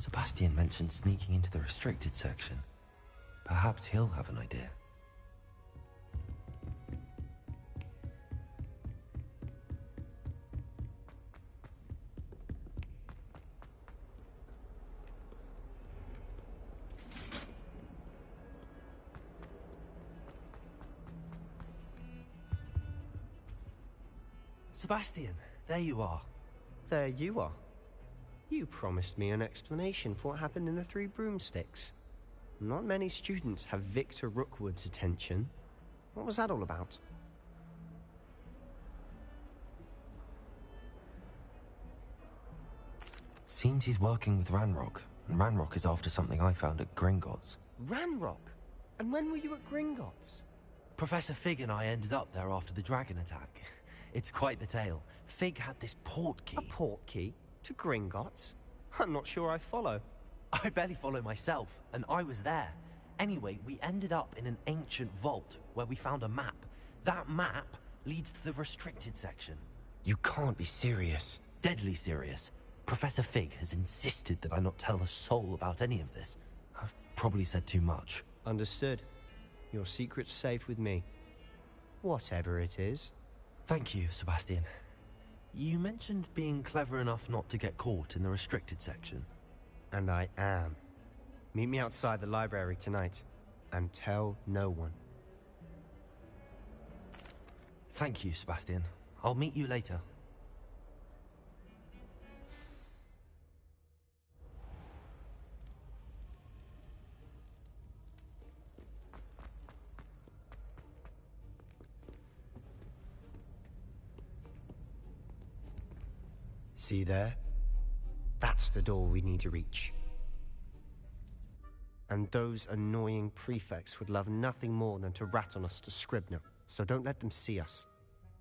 Sebastian mentioned sneaking into the restricted section. Perhaps he'll have an idea. Sebastian, there you are. There you are. You promised me an explanation for what happened in the Three Broomsticks. Not many students have Victor Rookwood's attention. What was that all about? Seems he's working with Ranrock, and Ranrock is after something I found at Gringotts. Ranrock? And when were you at Gringotts? Professor Fig and I ended up there after the dragon attack. It's quite the tale. Fig had this port key. A port key? To Gringotts? I'm not sure I follow. I barely follow myself, and I was there. Anyway, we ended up in an ancient vault where we found a map. That map leads to the restricted section. You can't be serious. Deadly serious. Professor Fig has insisted that I not tell a soul about any of this. I've probably said too much. Understood. Your secret's safe with me. Whatever it is. Thank you, Sebastian. You mentioned being clever enough not to get caught in the restricted section. And I am. Meet me outside the library tonight, and tell no one. Thank you, Sebastian. I'll meet you later. See there? That's the door we need to reach. And those annoying prefects would love nothing more than to rat on us to Scribner, so don't let them see us.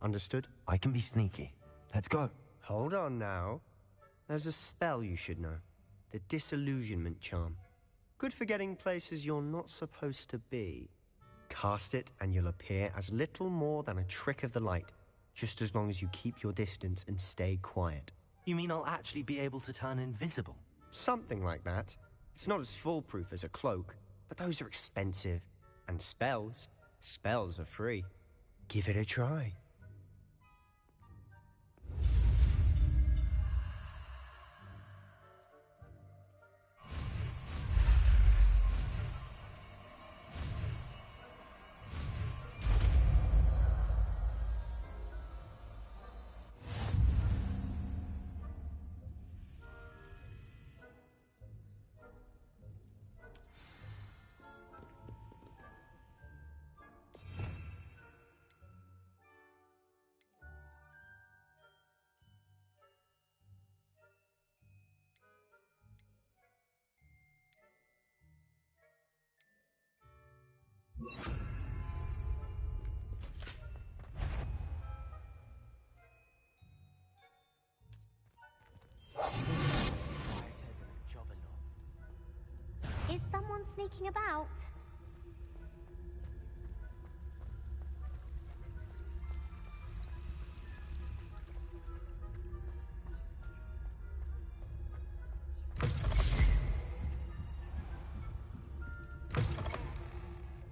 Understood? I can be sneaky. Let's go. Hold on now. There's a spell you should know. The Disillusionment Charm. Good for getting places you're not supposed to be. Cast it and you'll appear as little more than a trick of the light, just as long as you keep your distance and stay quiet. You mean I'll actually be able to turn invisible? Something like that. It's not as foolproof as a cloak, but those are expensive. And spells are free. Give it a try. Is someone sneaking about?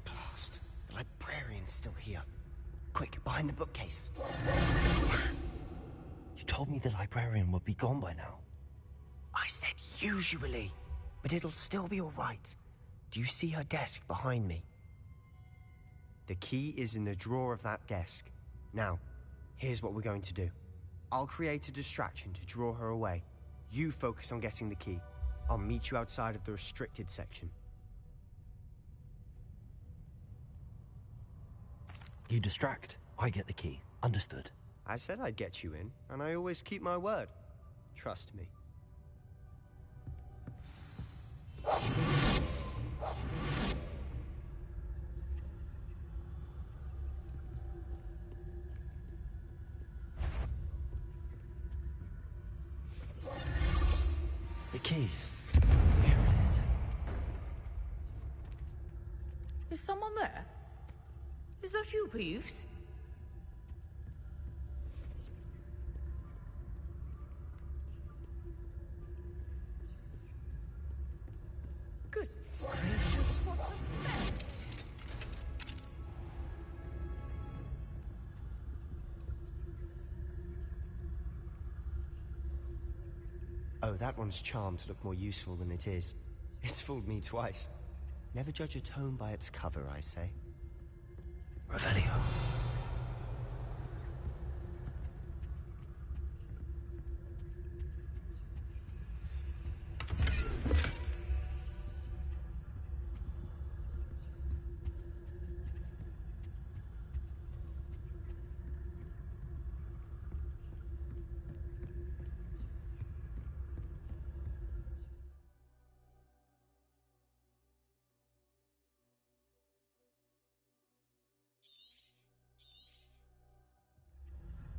Blast. The librarian's still here. Quick, behind the bookcase. You told me the librarian would be gone by now. I said usually, but it'll still be all right. Do you see her desk behind me? The key is in the drawer of that desk. Now, here's what we're going to do. I'll create a distraction to draw her away. You focus on getting the key. I'll meet you outside of the restricted section. You distract, I get the key. Understood. I said I'd get you in, and I always keep my word. Trust me. The key. Here it is. Is someone there? Is that you, Peeves? that one's charmed to look more useful than it is. It's fooled me twice. Never judge a tome by its cover, I say. Revelio.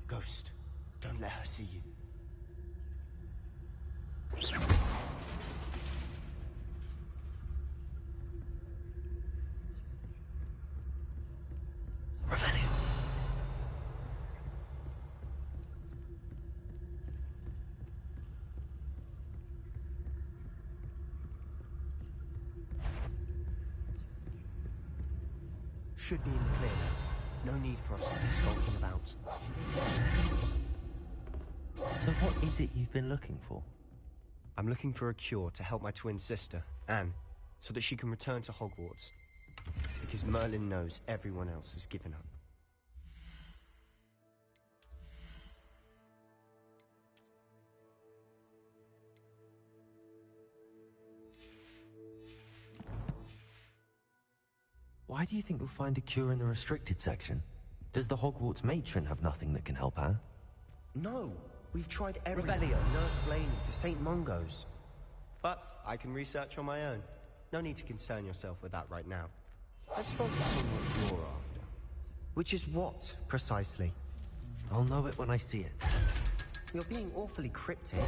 Ghost, don't let her see you. Revelio. Should be in the clear now. No need for us to be skulking about. So what is it you've been looking for? I'm looking for a cure to help my twin sister, Anne, so that she can return to Hogwarts. Because Merlin knows everyone else has given up. Why do you think you'll find a cure in the restricted section? Does the Hogwarts matron have nothing that can help Anne? No, we've tried everything. Revelio. Nurse Blaney to St. Mungo's. But I can research on my own. No need to concern yourself with that right now. Let's focus on what you're after. Which is what, precisely? I'll know it when I see it. You're being awfully cryptic.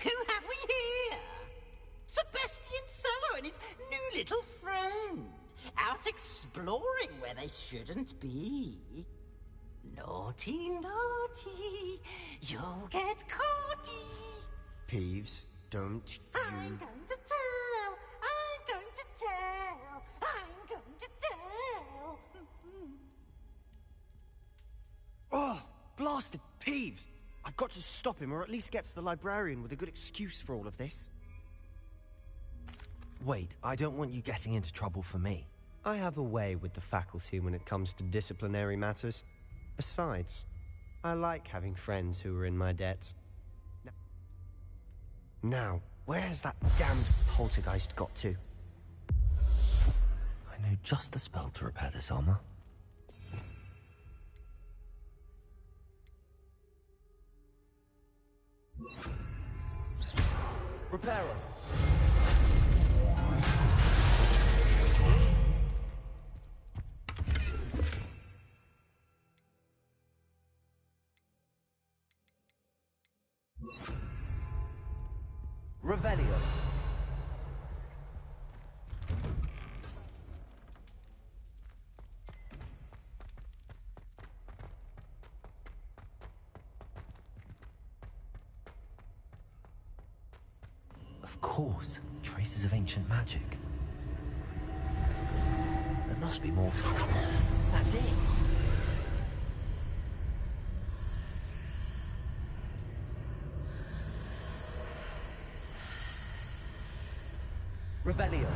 Who have we here? Sebastian Solo and his new little friend. Out exploring where they shouldn't be. Naughty, naughty. You'll get caughty. Peeves, don't you... I'm going to tell. I'm going to tell. I'm going to tell. Oh, blasted Peeves! I've got to stop him, or at least get to the librarian with a good excuse for all of this. Wait, I don't want you getting into trouble for me. I have a way with the faculty when it comes to disciplinary matters. Besides, I like having friends who are in my debt. Now, where has that damned poltergeist got to? I know just the spell to repair this armor. Reparo. Revelio. Of course, traces of ancient magic. There must be more to it. That's it! Revelio.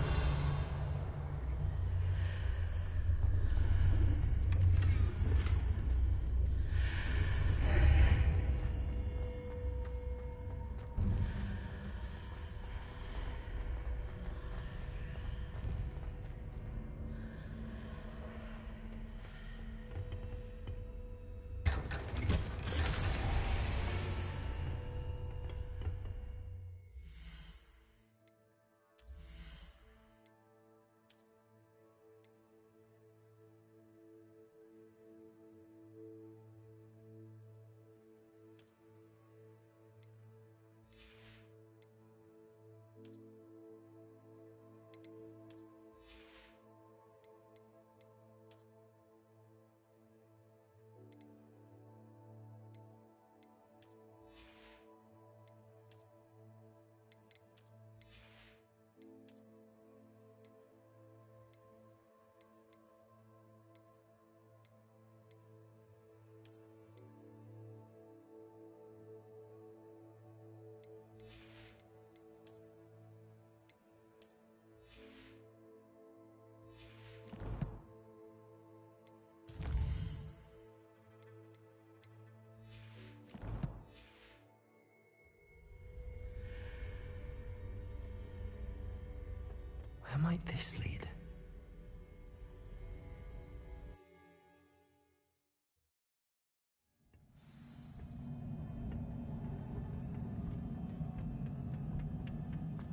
might this lead?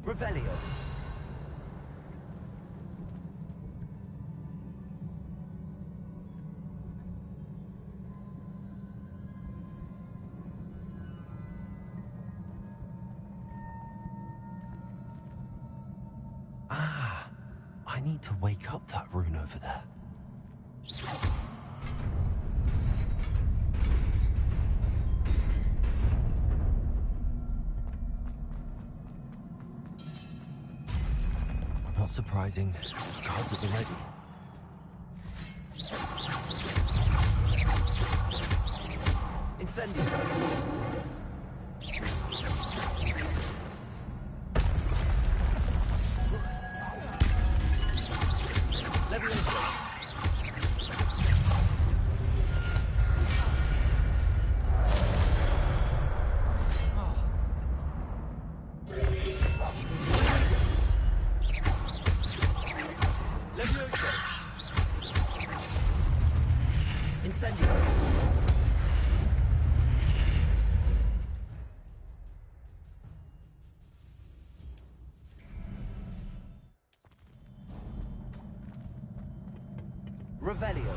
Revelio. Ah, I need to wake up that rune over there. Not surprising. Guards at the ready. Incendio. Levioso. Incendio. Revelio.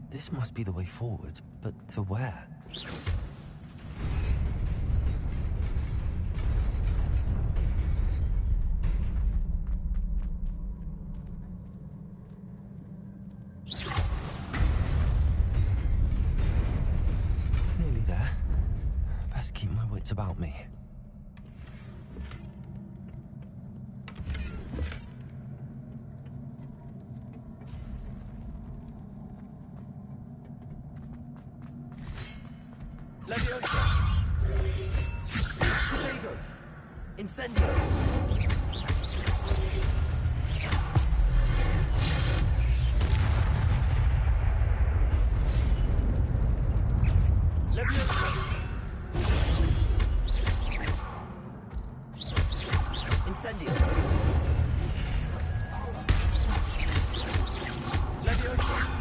This must be the way forward, but to where? Nearly there. Best keep my wits about me. Levioso. Potato. Incendio. Levioso. Incendio. Levioso.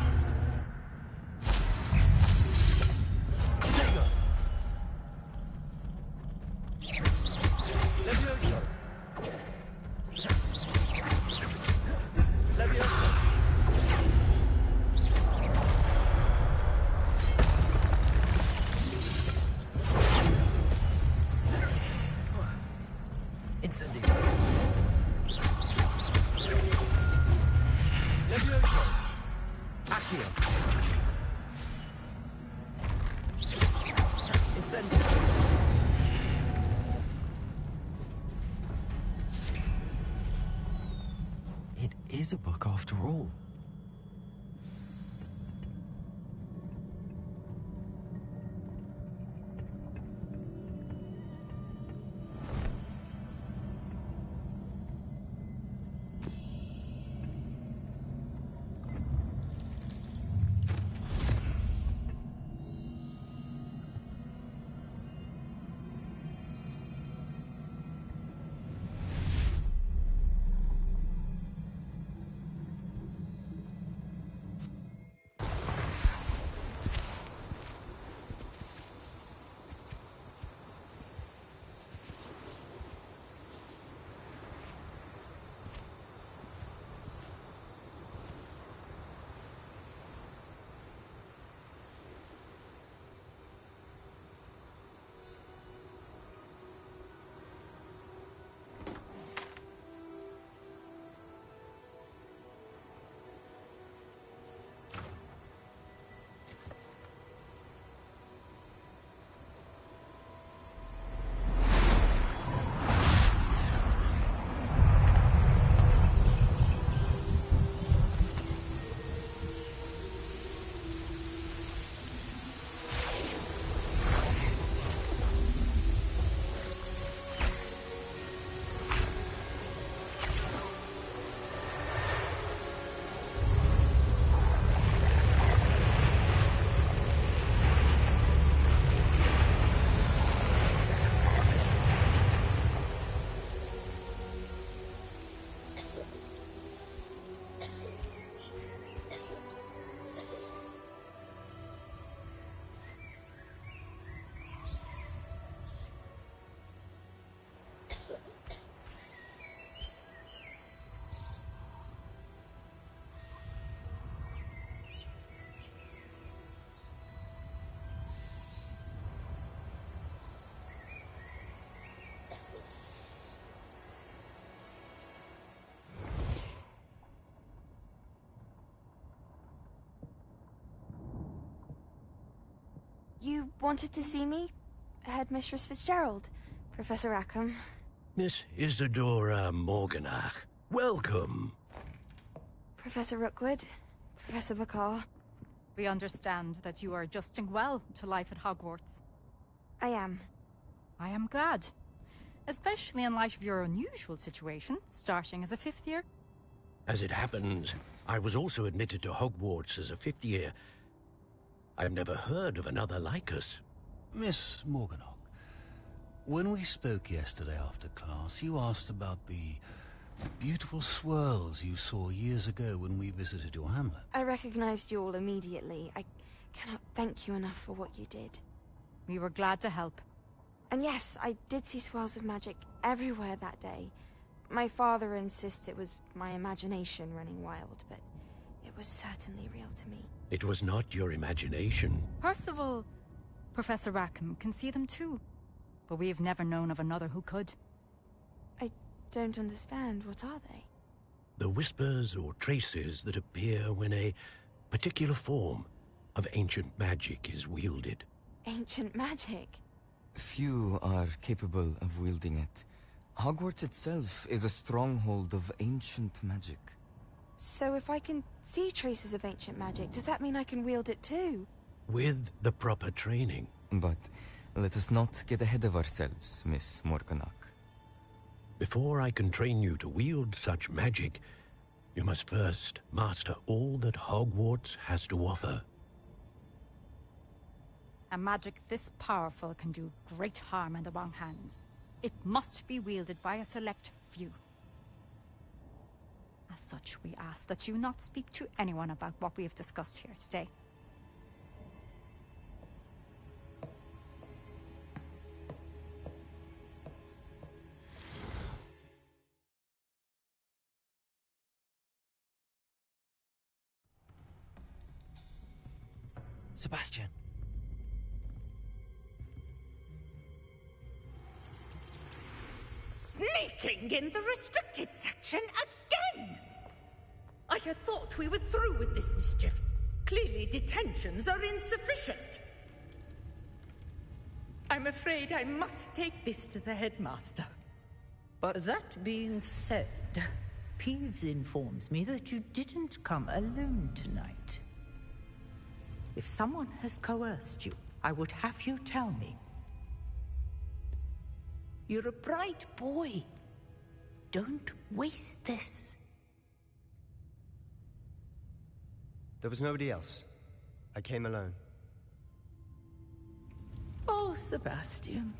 It is a book after all. You wanted to see me? Headmistress Fitzgerald, Professor Rackham. Miss Isadora Morganach, welcome. Professor Rookwood, Professor Bakar. We understand that you are adjusting well to life at Hogwarts. I am. I am glad. Especially in light of your unusual situation, starting as a 5th year. As it happens, I was also admitted to Hogwarts as a 5th year. I've never heard of another like us. Miss Morganach, when we spoke yesterday after class, you asked about the beautiful swirls you saw years ago when we visited your hamlet. I recognized you all immediately. I cannot thank you enough for what you did. We were glad to help. And yes, I did see swirls of magic everywhere that day. My father insists it was my imagination running wild, but it was certainly real to me. It was not your imagination. Percival, Professor Rackham can see them too. But we have never known of another who could. I don't understand. What are they? The whispers or traces that appear when a particular form of ancient magic is wielded. Ancient magic? Few are capable of wielding it. Hogwarts itself is a stronghold of ancient magic. So if I can see traces of ancient magic, does that mean I can wield it too? With the proper training. But let us not get ahead of ourselves, Miss Morganach. Before I can train you to wield such magic, you must first master all that Hogwarts has to offer. A magic this powerful can do great harm in the wrong hands. It must be wielded by a select few. As such, we ask that you not speak to anyone about what we have discussed here today. Sebastian. Sneaking in the restricted section again! I had thought we were through with this mischief. Clearly detentions are insufficient. I'm afraid I must take this to the headmaster. But that being said, Peeves informs me that you didn't come alone tonight. If someone has coerced you, I would have you tell me. You're a bright boy. Don't waste this. There was nobody else. I came alone. Oh, Sebastian.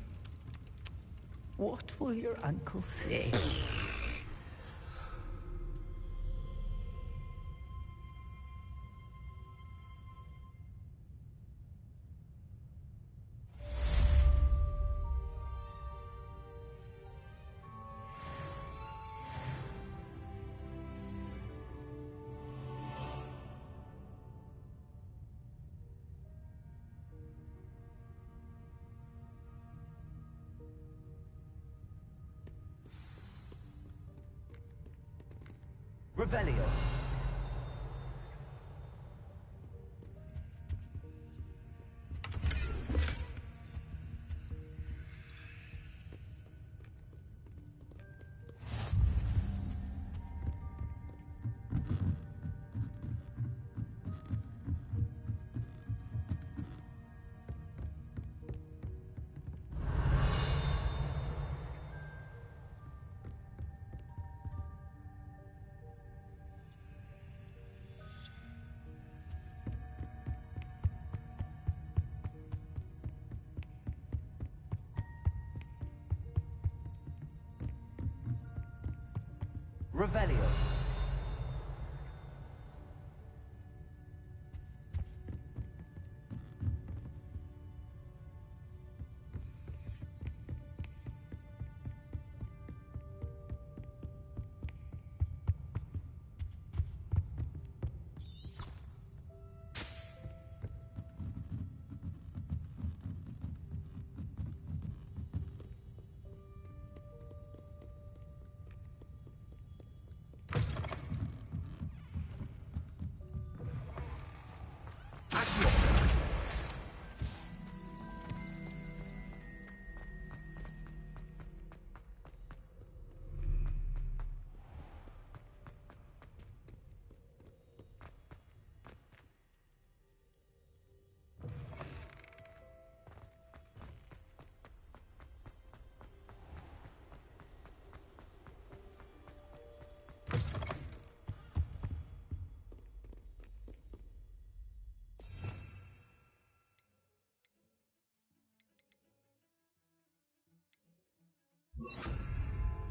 What will your uncle say? Revelio. Revelio.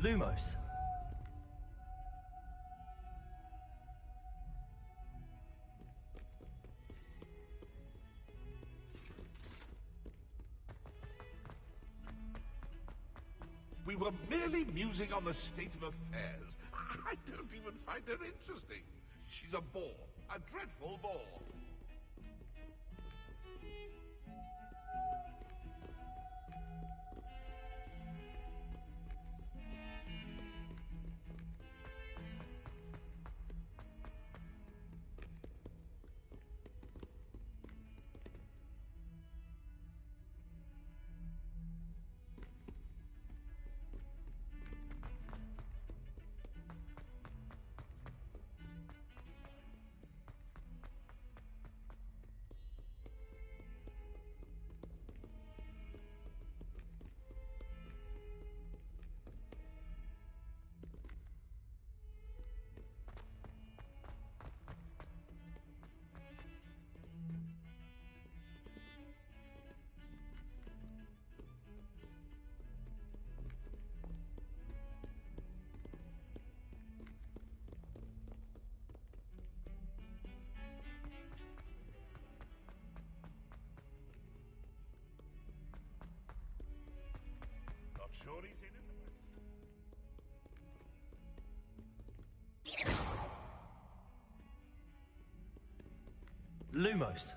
Lumos. We were merely musing on the state of affairs. I don't even find her interesting. She's a bore. A dreadful bore. Not sure he's in it. Lumos.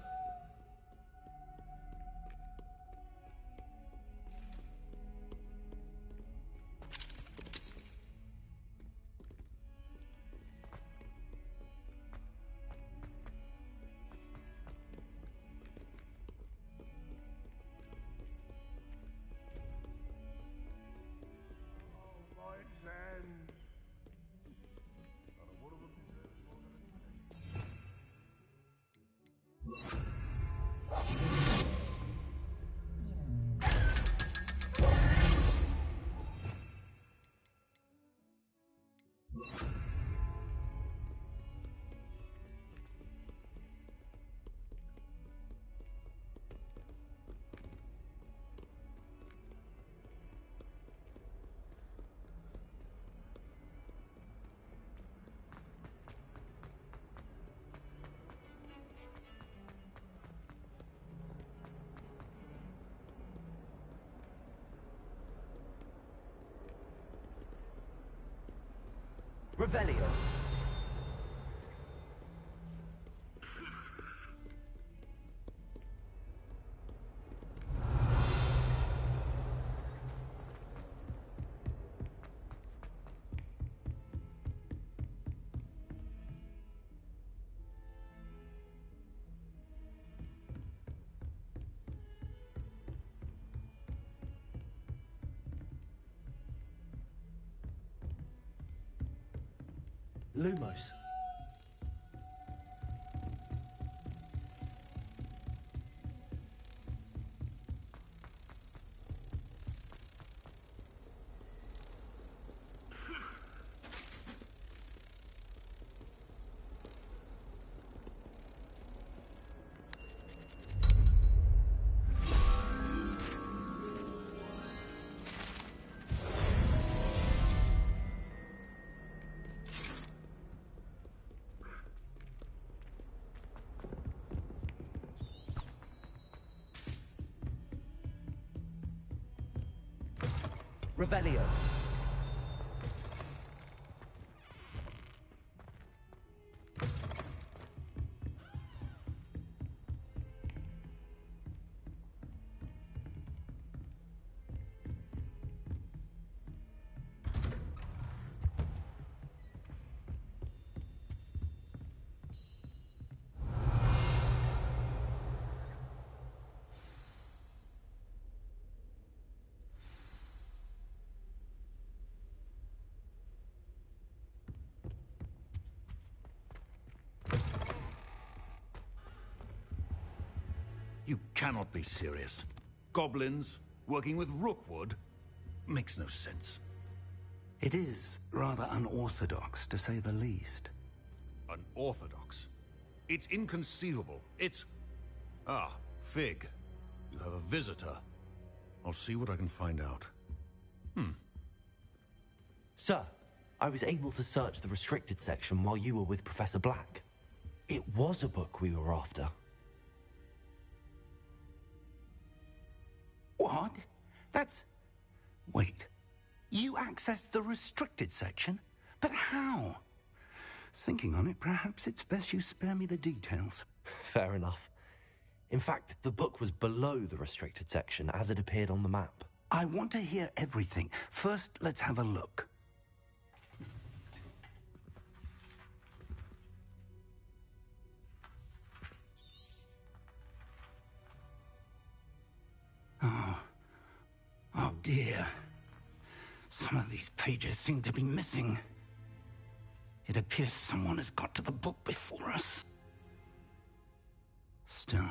Revelio. Lumos. Revelio. You cannot be serious. Goblins working with Rookwood makes no sense. It is rather unorthodox, to say the least. Unorthodox? It's inconceivable. It's... Ah, Fig. You have a visitor. I'll see what I can find out. Sir, I was able to search the restricted section while you were with Professor Black. It was a book we were after. What? That's... Wait. You accessed the restricted section? But how? Thinking on it, perhaps it's best you spare me the details. Fair enough. In fact, the book was below the restricted section as it appeared on the map. I want to hear everything. First, let's have a look. Oh dear. Some of these pages seem to be missing. It appears someone has got to the book before us. Still,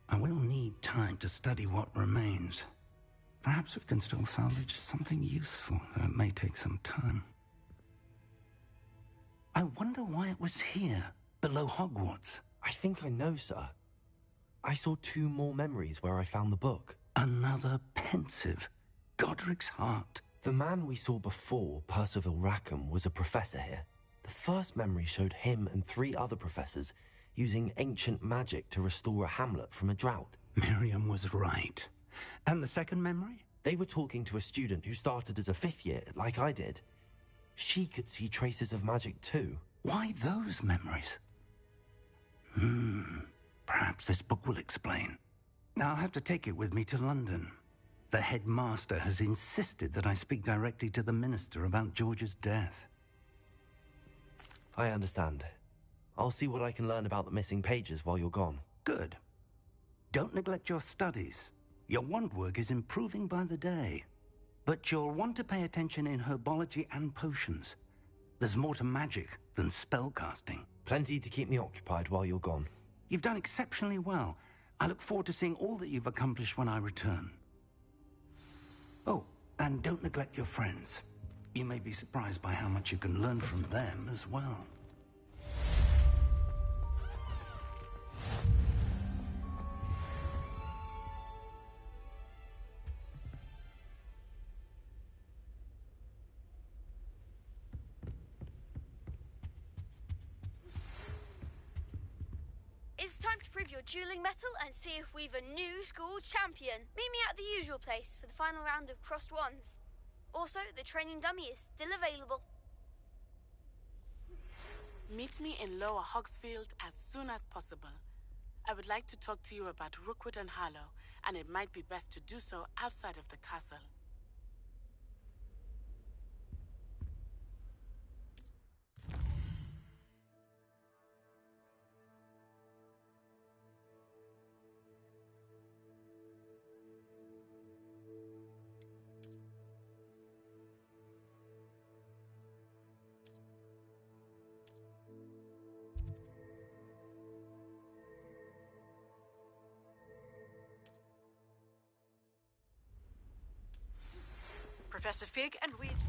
I will need time to study what remains. Perhaps we can still salvage something useful, though it may take some time. I wonder why it was here, below Hogwarts. I think I know, sir. I saw 2 more memories where I found the book. Another pensive. Godric's heart. The man we saw before, Percival Rackham, was a professor here. The first memory showed him and 3 other professors using ancient magic to restore a hamlet from a drought. Miriam was right. And the second memory? They were talking to a student who started as a 5th year, like I did. She could see traces of magic too. Why those memories? Perhaps this book will explain. I'll have to take it with me to London. The headmaster has insisted that I speak directly to the minister about George's death. I understand. I'll see what I can learn about the missing pages while you're gone. Good. Don't neglect your studies. Your wand work is improving by the day. But you'll want to pay attention in herbology and potions. There's more to magic than spellcasting. Plenty to keep me occupied while you're gone. You've done exceptionally well. I look forward to seeing all that you've accomplished when I return. Oh, and don't neglect your friends. You may be surprised by how much you can learn from them as well. It's time to prove your dueling mettle and see if we've a new school champion. Meet me at the usual place for the final round of crossed wands. Also, the training dummy is still available. Meet me in Lower Hogsfield as soon as possible. I would like to talk to you about Rookwood and Harlow, and it might be best to do so outside of the castle. Professor Fig and Weasley.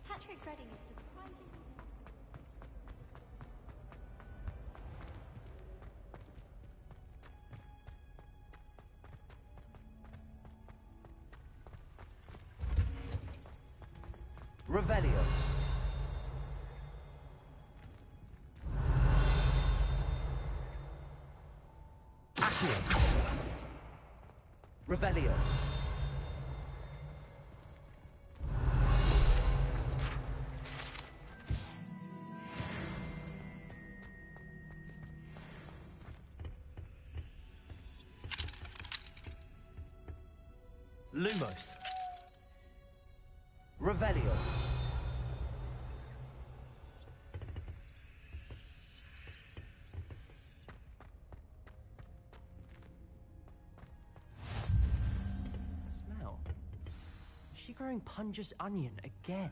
Patrick Redding is surprising. Revelio. Accio. Revelio. Lumos. Revelio. she growing Punja's onion again?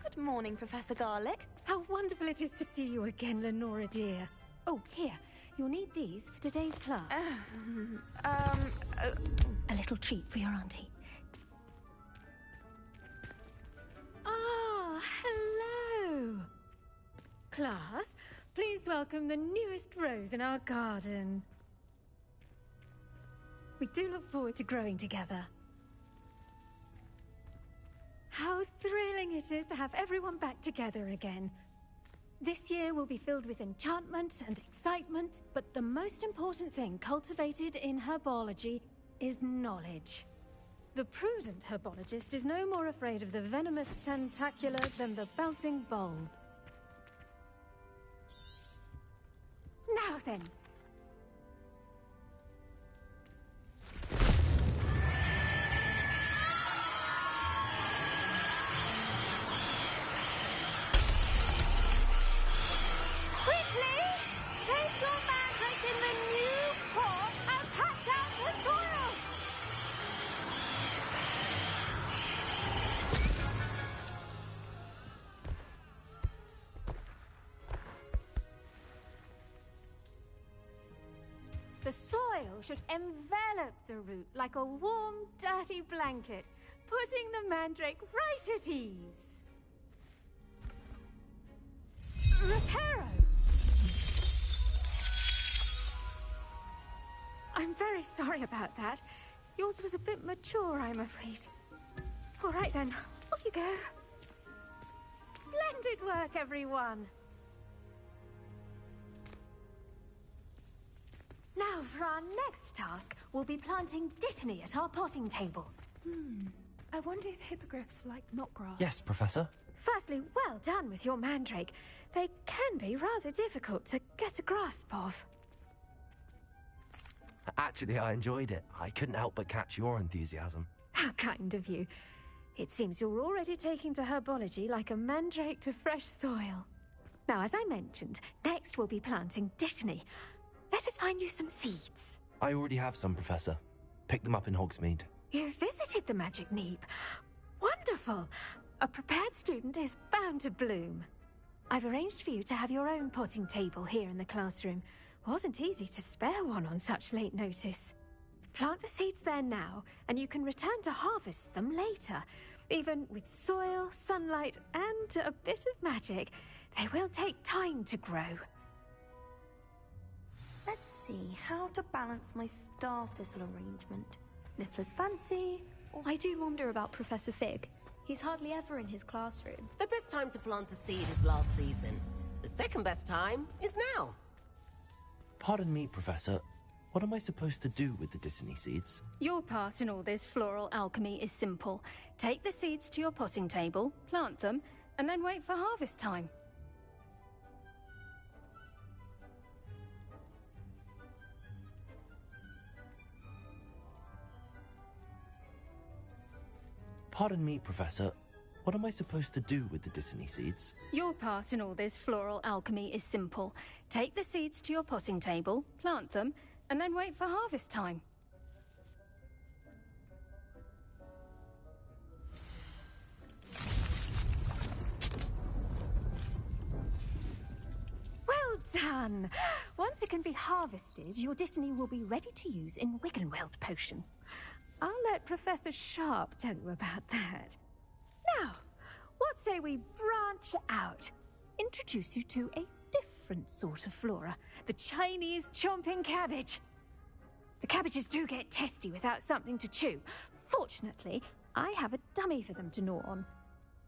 Good morning, Professor Garlic. How wonderful it is to see you again, Lenora dear. Oh, here. You'll need these for today's class. A little treat for your auntie. Ah, hello. Class, please welcome the newest rose in our garden. We do look forward to growing together. How thrilling it is to have everyone back together again. This year will be filled with enchantment and excitement, but the most important thing cultivated in herbology is knowledge. The prudent herbologist is no more afraid of the venomous tentacular than the bouncing bulb. Now then. Quickly! Place your mandrake in the new pot and pat down the soil! The soil should envelop the root like a warm, dirty blanket, putting the mandrake right at ease. Reparo! I'm very sorry about that. Yours was a bit mature, I'm afraid. All right then, off you go. Splendid work, everyone. Now, for our next task, we'll be planting dittany at our potting tables. I wonder if hippogriffs like knotgrass. Yes, Professor. Firstly, well done with your mandrake. They can be rather difficult to get a grasp of. Actually, I enjoyed it. I couldn't help but catch your enthusiasm. How kind of you. It seems you're already taking to herbology like a mandrake to fresh soil. Now, as I mentioned, next we'll be planting dittany. Let us find you some seeds. I already have some, Professor. Picked them up in Hogsmeade. You visited the Magic Neep. Wonderful. A prepared student is bound to bloom. I've arranged for you to have your own potting table here in the classroom. Wasn't easy to spare one on such late notice. Plant the seeds there now, and you can return to harvest them later. Even with soil, sunlight, and a bit of magic, they will take time to grow. Let's see how to balance my star thistle arrangement. Niffler's fancy. I do wonder about Professor Fig. He's hardly ever in his classroom. The best time to plant a seed is last season. The second best time is now. Pardon me, Professor. What am I supposed to do with the dittany seeds? Your part in all this floral alchemy is simple. Take the seeds to your potting table, plant them, and then wait for harvest time. Pardon me, Professor. What am I supposed to do with the dittany seeds? Your part in all this floral alchemy is simple. Take the seeds to your potting table, plant them, and then wait for harvest time. Well done! Once it can be harvested, your dittany will be ready to use in Wiggenweld potion. I'll let Professor Sharp tell you about that. Now, what say we branch out? Introduce you to a different sort of flora, the Chinese chomping cabbage. The cabbages do get testy without something to chew. Fortunately, I have a dummy for them to gnaw on.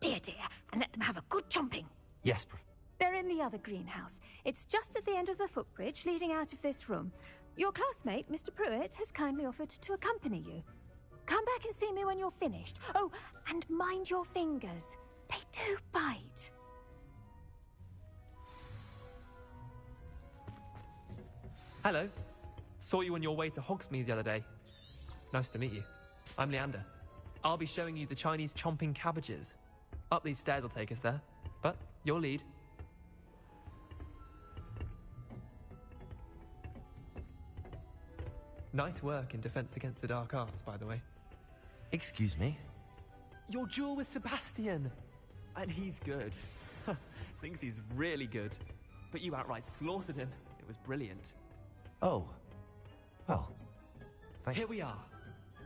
Be a dear and let them have a good chomping. Yes, Prof. They're in the other greenhouse. It's just at the end of the footbridge leading out of this room. Your classmate, Mr. Pruitt, has kindly offered to accompany you. Come back and see me when you're finished. Oh, and mind your fingers. They do bite. Hello. Saw you on your way to Hogsmeade the other day. Nice to meet you. I'm Leander. I'll be showing you the Chinese chomping cabbages. Up these stairs will take us there, but your lead. Nice work in Defense Against the Dark Arts, by the way. Excuse me? Your duel with Sebastian! And he's good. Thinks he's really good. But you outright slaughtered him. It was brilliant. Oh. Well, Here we are.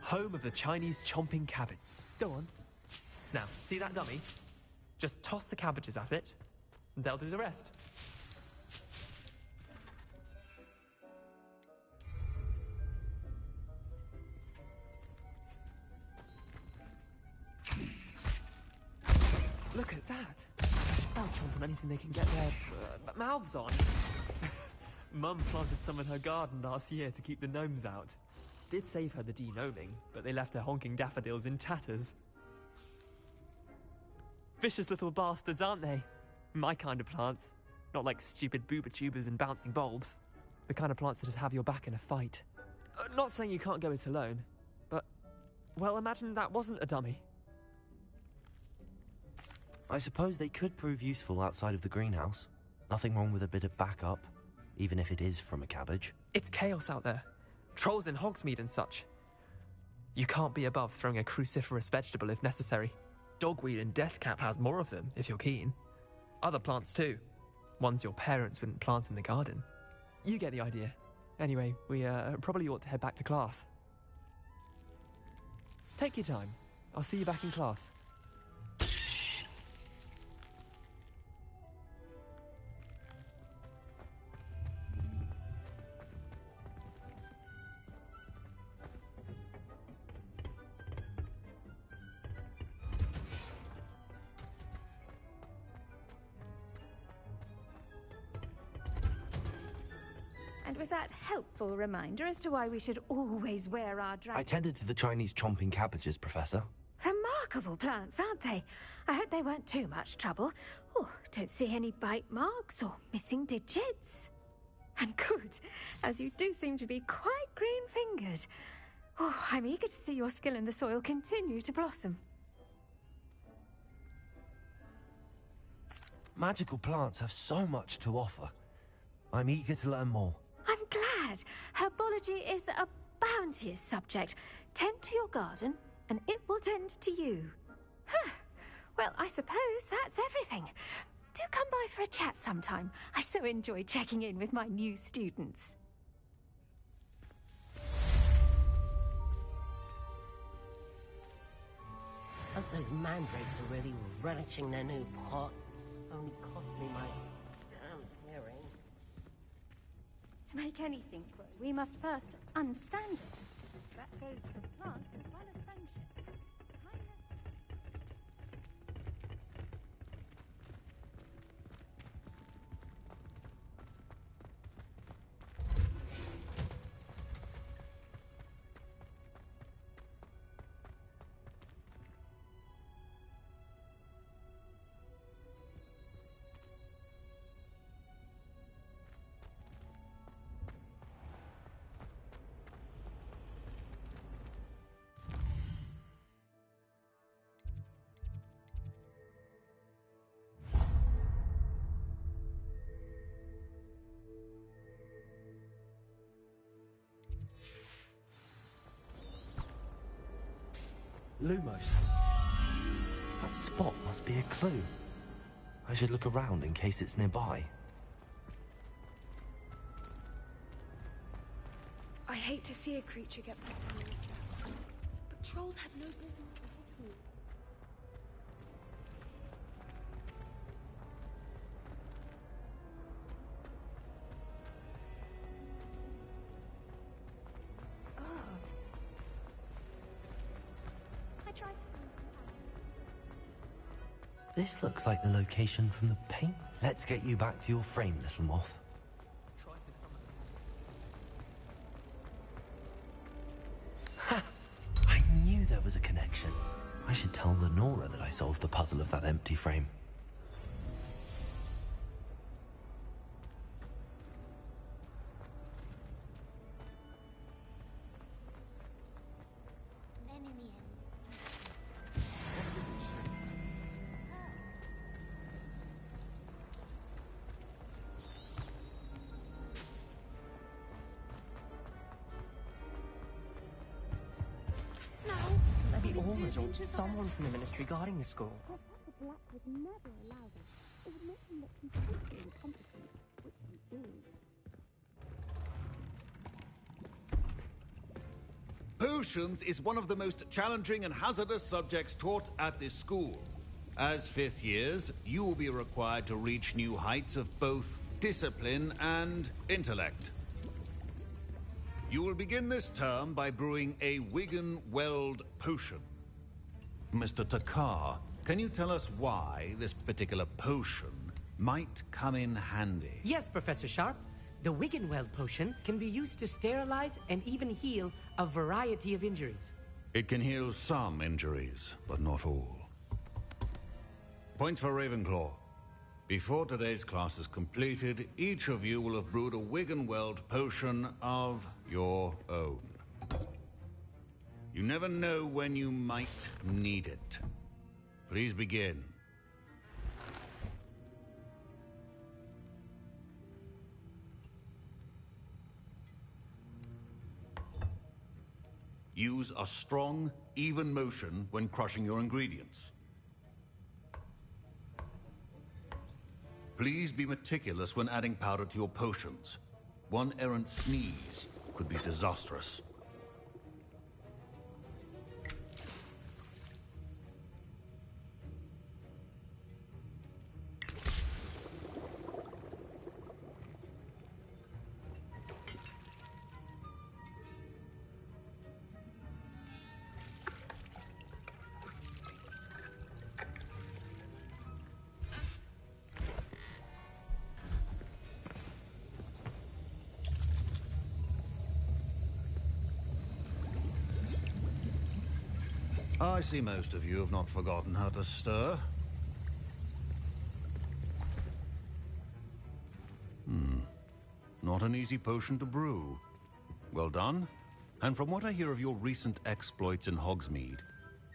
Home of the Chinese chomping cabbage. Go on. Now, see that dummy? Just toss the cabbages at it, and they'll do the rest. Look at that. They'll chomp on anything they can get their mouths on. Mum planted some in her garden last year to keep the gnomes out. Did save her the de-gnoming, but they left her honking daffodils in tatters. Vicious little bastards, aren't they? My kind of plants. Not like stupid booba tubers and bouncing bulbs. The kind of plants that have your back in a fight. Not saying you can't go it alone, but, well, imagine that wasn't a dummy. I suppose they could prove useful outside of the greenhouse. Nothing wrong with a bit of backup, even if it is from a cabbage. It's chaos out there. Trolls in Hogsmeade and such. You can't be above throwing a cruciferous vegetable if necessary. Dogweed and deathcap has more of them, if you're keen. Other plants too. Ones your parents wouldn't plant in the garden. You get the idea. Anyway, we probably ought to head back to class. Take your time. I'll see you back in class. And with that helpful reminder as to why we should always wear our I tended to the Chinese chomping cabbages, Professor. Remarkable plants, aren't they? I hope they weren't too much trouble. Oh, don't see any bite marks or missing digits. And good, as you do seem to be quite green-fingered. Oh, I'm eager to see your skill in the soil continue to blossom. Magical plants have so much to offer. I'm eager to learn more. I'm glad. Herbology is a bounteous subject. Tend to your garden, and it will tend to you. Huh. Well, I suppose that's everything. Do come by for a chat sometime. I so enjoy checking in with my new students. Hope those mandrakes are really relishing their new pot. Only cost me my damn hearing. To make anything grow, we must first understand it. That goes for plants as well as friendships. Lumos. That spot must be a clue. I should look around in case it's nearby. I hate to see a creature get put down like that. But trolls have no business. This looks like the location from the paint. Let's get you back to your frame, little moth. Ha! I knew there was a connection. I should tell Lenora that I solved the puzzle of that empty frame. Ward or someone from the Ministry guarding the school. Potions is one of the most challenging and hazardous subjects taught at this school. As fifth years, you will be required to reach new heights of both discipline and intellect. You will begin this term by brewing a Wiggenweld potion. Mr. Takar, can you tell us why this particular potion might come in handy? Yes, Professor Sharp. The Wiggenweld potion can be used to sterilize and even heal a variety of injuries. It can heal some injuries, but not all. Points for Ravenclaw. Before today's class is completed, each of you will have brewed a Wiggenweld potion of your own. You never know when you might need it. Please begin. Use a strong, even motion when crushing your ingredients. Please be meticulous when adding powder to your potions. One errant sneeze could be disastrous. I see most of you have not forgotten how to stir. Not an easy potion to brew. Well done. And from what I hear of your recent exploits in Hogsmeade,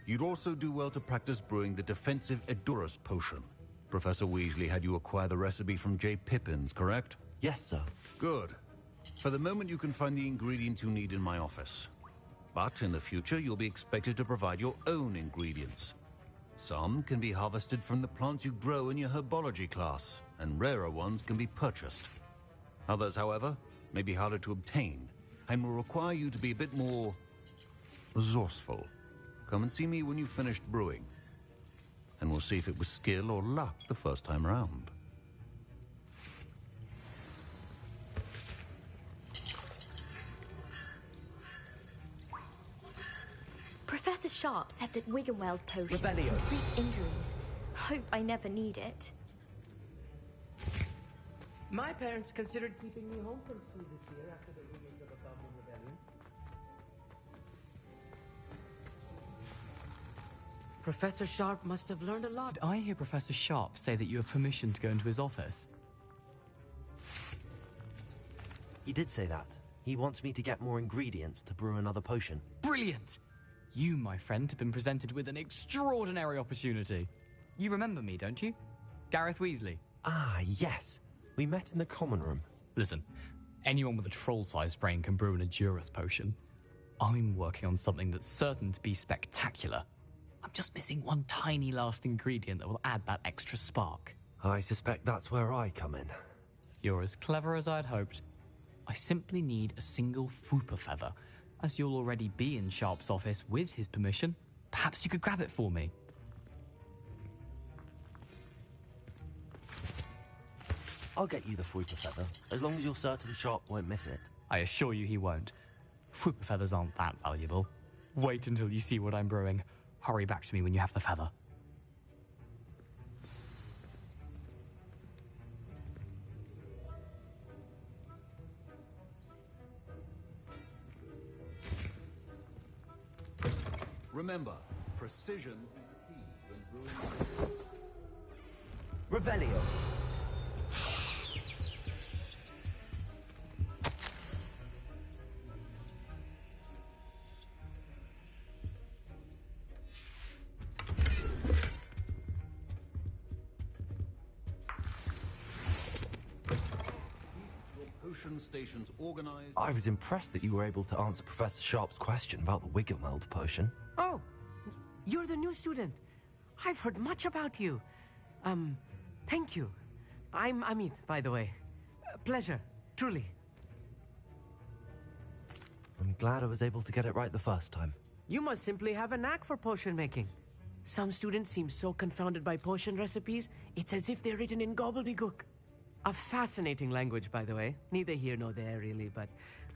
you'd also do well to practice brewing the defensive Edurus potion. Professor Weasley had you acquire the recipe from J. Pippins, correct? Yes, sir. Good. For the moment, you can find the ingredients you need in my office. But in the future, you'll be expected to provide your own ingredients. Some can be harvested from the plants you grow in your herbology class, and rarer ones can be purchased. Others, however, may be harder to obtain, and will require you to be a bit more resourceful. Come and see me when you've finished brewing, and we'll see if it was skill or luck the first time round. Professor Sharp said that Wiggenweld potion Revelio. can treat injuries. Hope I never need it. My parents considered keeping me home from school this year after the rumors of a Goblin rebellion. Professor Sharp must have learned a lot. Did I hear Professor Sharp say that you have permission to go into his office? He did say that. He wants me to get more ingredients to brew another potion. Brilliant! You, my friend, have been presented with an extraordinary opportunity. You remember me, don't you? Gareth Weasley. Ah, yes. We met in the common room. Listen, anyone with a troll-sized brain can brew an Edurus potion. I'm working on something that's certain to be spectacular. I'm just missing one tiny last ingredient that will add that extra spark. I suspect that's where I come in. You're as clever as I'd hoped. I simply need a single Fwooper feather. As you'll already be in Sharp's office with his permission, perhaps you could grab it for me. I'll get you the Fwooper feather, as long as you're certain Sharp won't miss it. I assure you he won't. Fwooper feathers aren't that valuable. Wait until you see what I'm brewing. Hurry back to me when you have the feather. Remember, precision is key when brewing. Revelio. Potion stations organized. I was impressed that you were able to answer Professor Sharp's question about the Wiggenweld potion. Oh, you're the new student. I've heard much about you. Thank you. I'm Amit, by the way. Pleasure, truly. I'm glad I was able to get it right the first time. You must simply have a knack for potion making. Some students seem so confounded by potion recipes, it's as if they're written in gobbledygook. A fascinating language, by the way. Neither here nor there, really, but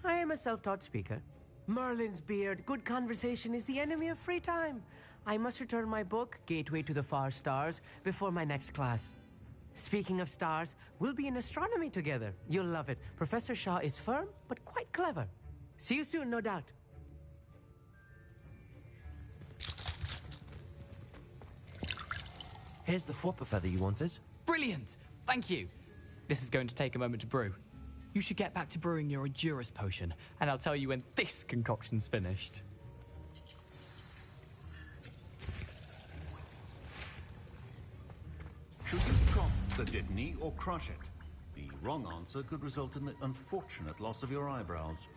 I am a self-taught speaker. Merlin's beard, good conversation is the enemy of free time. I must return my book, Gateway to the Far Stars, before my next class. Speaking of stars, we'll be in astronomy together. You'll love it. Professor Shah is firm, but quite clever. See you soon, no doubt. Here's the flopper feather you wanted. Brilliant! Thank you. This is going to take a moment to brew. You should get back to brewing your Endurus potion, and I'll tell you when this concoction's finished. Should you chop the Didney or crush it? The wrong answer could result in the unfortunate loss of your eyebrows.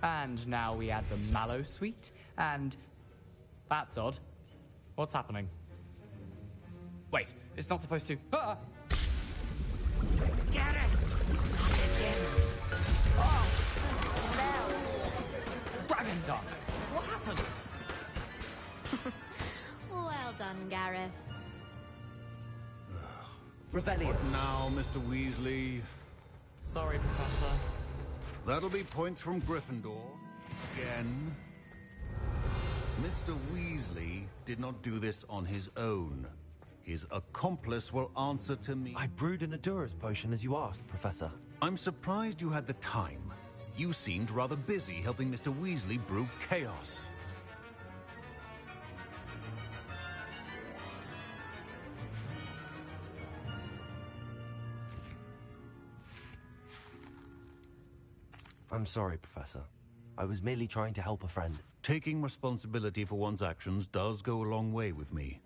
And now we add the mallow sweet, and... That's odd. What's happening? Wait, it's not supposed to... Ah! Get it! Oh! Dragon Dog! What happened? Well done, Gareth. Revelio. What now, Mr. Weasley? Sorry, Professor. That'll be points from Gryffindor. Again. Mr. Weasley did not do this on his own. His accomplice will answer to me. I brewed an Endurus potion as you asked, Professor. I'm surprised you had the time. You seemed rather busy helping Mr. Weasley brew chaos. I'm sorry, Professor. I was merely trying to help a friend. Taking responsibility for one's actions does go a long way with me.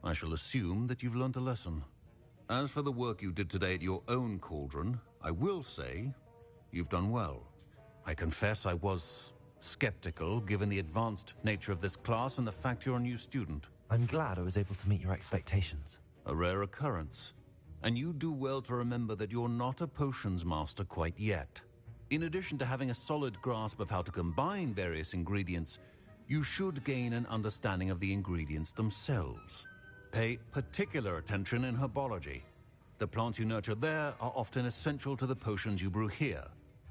I shall assume that you've learnt a lesson. As for the work you did today at your own cauldron, I will say you've done well. I confess I was skeptical given the advanced nature of this class and the fact you're a new student. I'm glad I was able to meet your expectations. A rare occurrence. And you do well to remember that you're not a potions master quite yet. In addition to having a solid grasp of how to combine various ingredients, you should gain an understanding of the ingredients themselves. Pay particular attention in herbology. The plants you nurture there are often essential to the potions you brew here.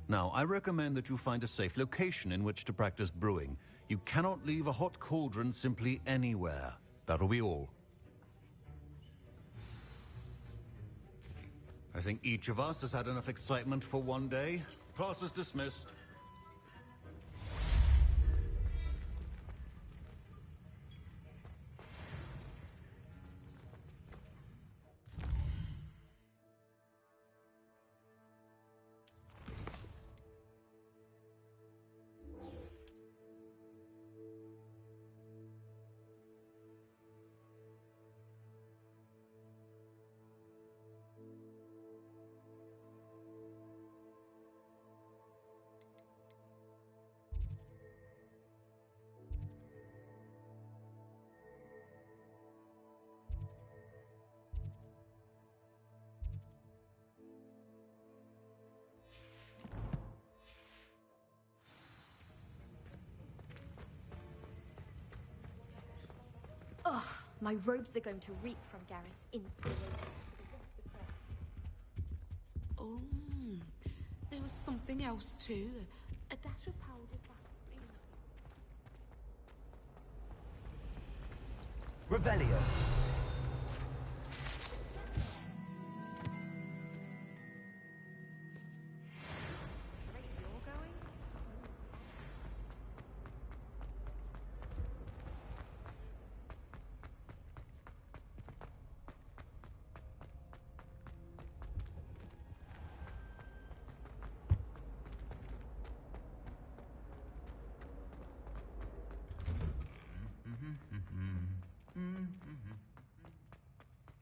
Now, I recommend that you find a safe location in which to practice brewing. You cannot leave a hot cauldron simply anywhere. That'll be all. I think each of us has had enough excitement for one day. Class is dismissed. My robes are going to reek from Gareth's infuriation. Oh, there was something else too. A dash of powdered Vaseline. Revelio.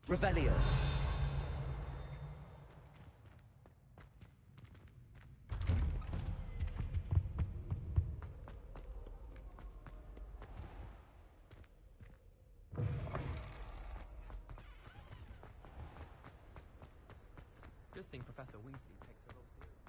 Revelio. Good thing Professor Weasley takes her role seriously.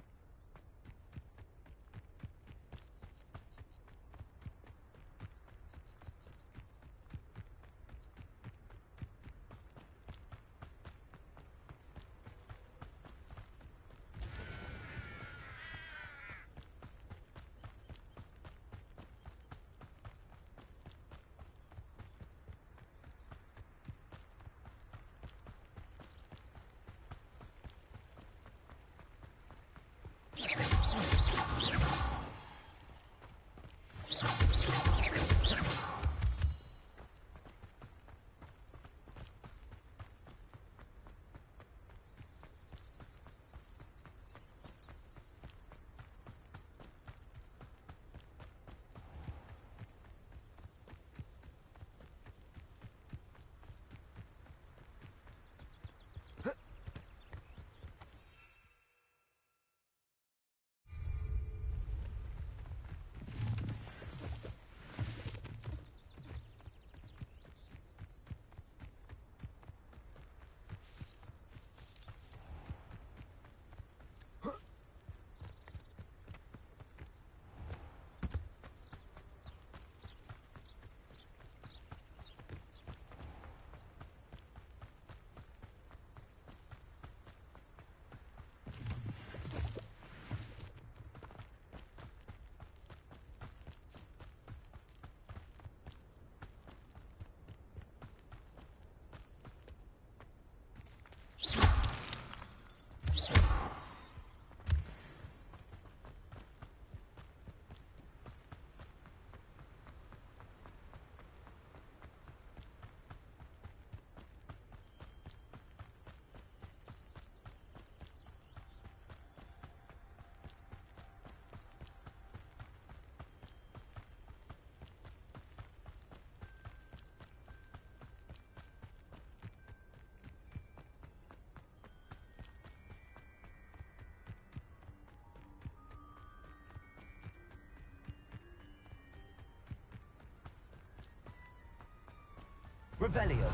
Revelio.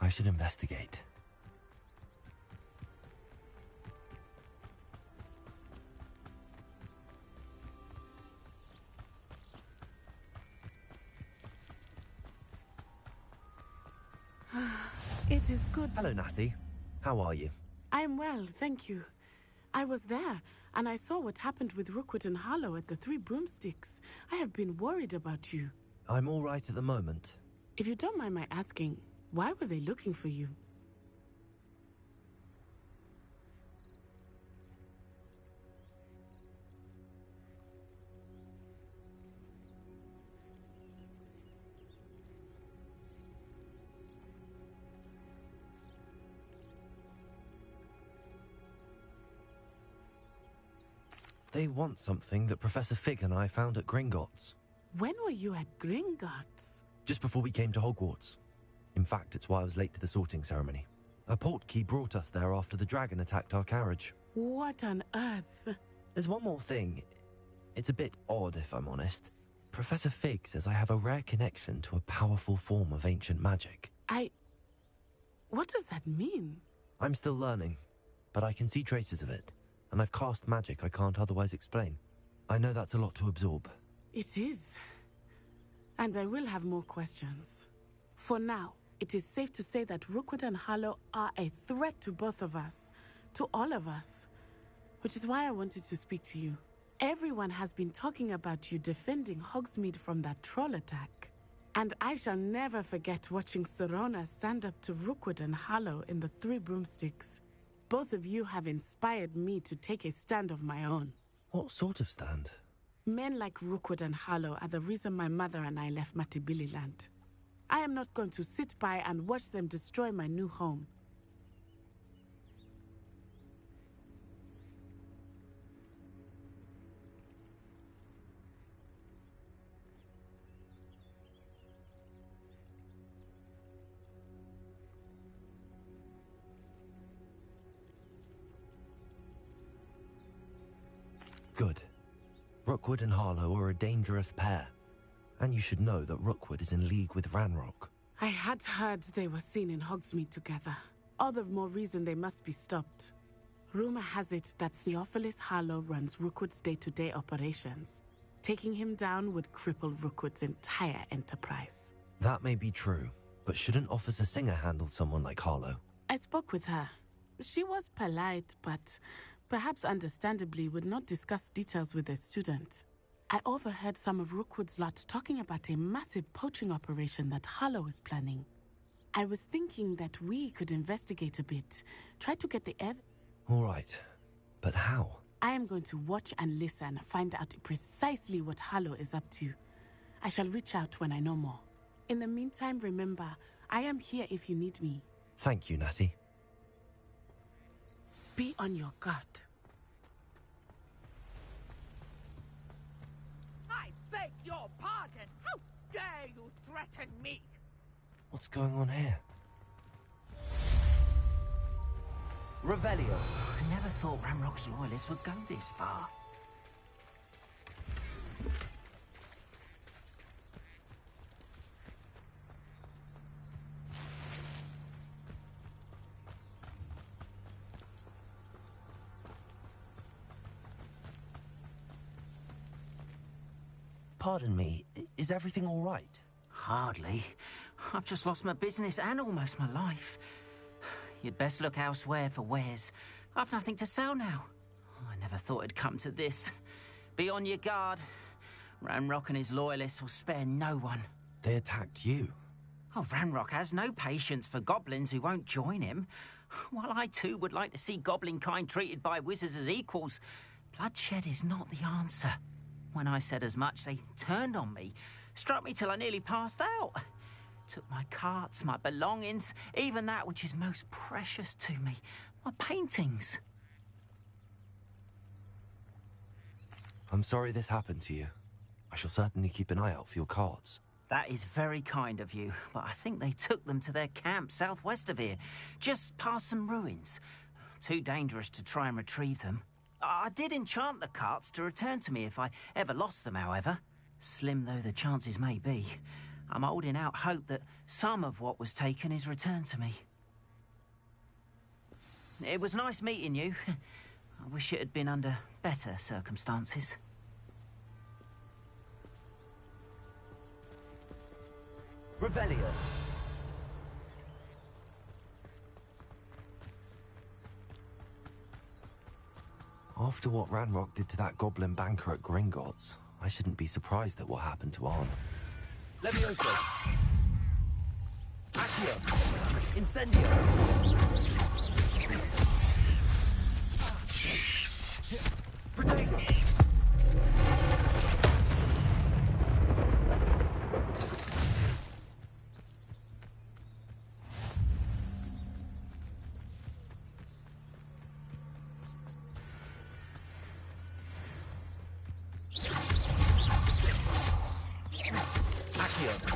I should investigate. It is good. Hello, Natty. How are you? I am well, thank you. I was there, and I saw what happened with Rookwood and Harlow at the Three Broomsticks. I have been worried about you. I'm all right at the moment. If you don't mind my asking, why were they looking for you? They want something that Professor Fig and I found at Gringotts. When were you at Gringotts? Just before we came to Hogwarts. In fact, it's why I was late to the sorting ceremony. A portkey brought us there after the dragon attacked our carriage. What on earth? There's one more thing. It's a bit odd, if I'm honest. Professor Fig says I have a rare connection to a powerful form of ancient magic. What does that mean? I'm still learning, but I can see traces of it. and I've cast magic I can't otherwise explain. I know that's a lot to absorb. It is. And I will have more questions. For now, it is safe to say that Rookwood and Harlow are a threat to both of us. To all of us. Which is why I wanted to speak to you. Everyone has been talking about you defending Hogsmeade from that troll attack. And I shall never forget watching Serona stand up to Rookwood and Harlow in the Three Broomsticks. Both of you have inspired me to take a stand of my own. What sort of stand? Men like Rookwood and Harlow are the reason my mother and I left Matibililand. I am not going to sit by and watch them destroy my new home. Good. Rookwood and Harlow are a dangerous pair. And you should know that Rookwood is in league with Ranrock. I had heard they were seen in Hogsmeade together. All the more reason they must be stopped. Rumor has it that Theophilus Harlow runs Rookwood's day-to-day operations. Taking him down would cripple Rookwood's entire enterprise. That may be true, but shouldn't Officer Singer handle someone like Harlow? I spoke with her. She was polite, but perhaps understandably would not discuss details with a student. I overheard some of Rookwood's lot talking about a massive poaching operation that Harlow is planning. I was thinking that we could investigate a bit, try to get the All right, but how? I am going to watch and listen, find out precisely what Harlow is up to. I shall reach out when I know more. In the meantime, remember, I am here if you need me. Thank you, Natty. Be on your guard. I beg your pardon. How dare you threaten me? What's going on here? Revelio. I never thought Ranrock's loyalists would go this far. Pardon me, is everything all right? Hardly. I've just lost my business and almost my life. You'd best look elsewhere for wares. I've nothing to sell now. I never thought it'd come to this. Be on your guard. Ranrock and his loyalists will spare no one. They attacked you? Oh, Ranrock has no patience for goblins who won't join him. While I too would like to see goblin kind treated by wizards as equals, bloodshed is not the answer. When I said as much, they turned on me, struck me till I nearly passed out. Took my carts, my belongings, even that which is most precious to me, my paintings. I'm sorry this happened to you. I shall certainly keep an eye out for your carts. That is very kind of you, but I think they took them to their camp southwest of here, just past some ruins. Too dangerous to try and retrieve them. I did enchant the carts to return to me if I ever lost them, however. Slim though the chances may be, I'm holding out hope that some of what was taken is returned to me. It was nice meeting you. I wish it had been under better circumstances. Revelio. After what Ranrock did to that goblin banker at Gringotts, I shouldn't be surprised at what happened to Arn. Levioso! Accio! Incendio! Protego!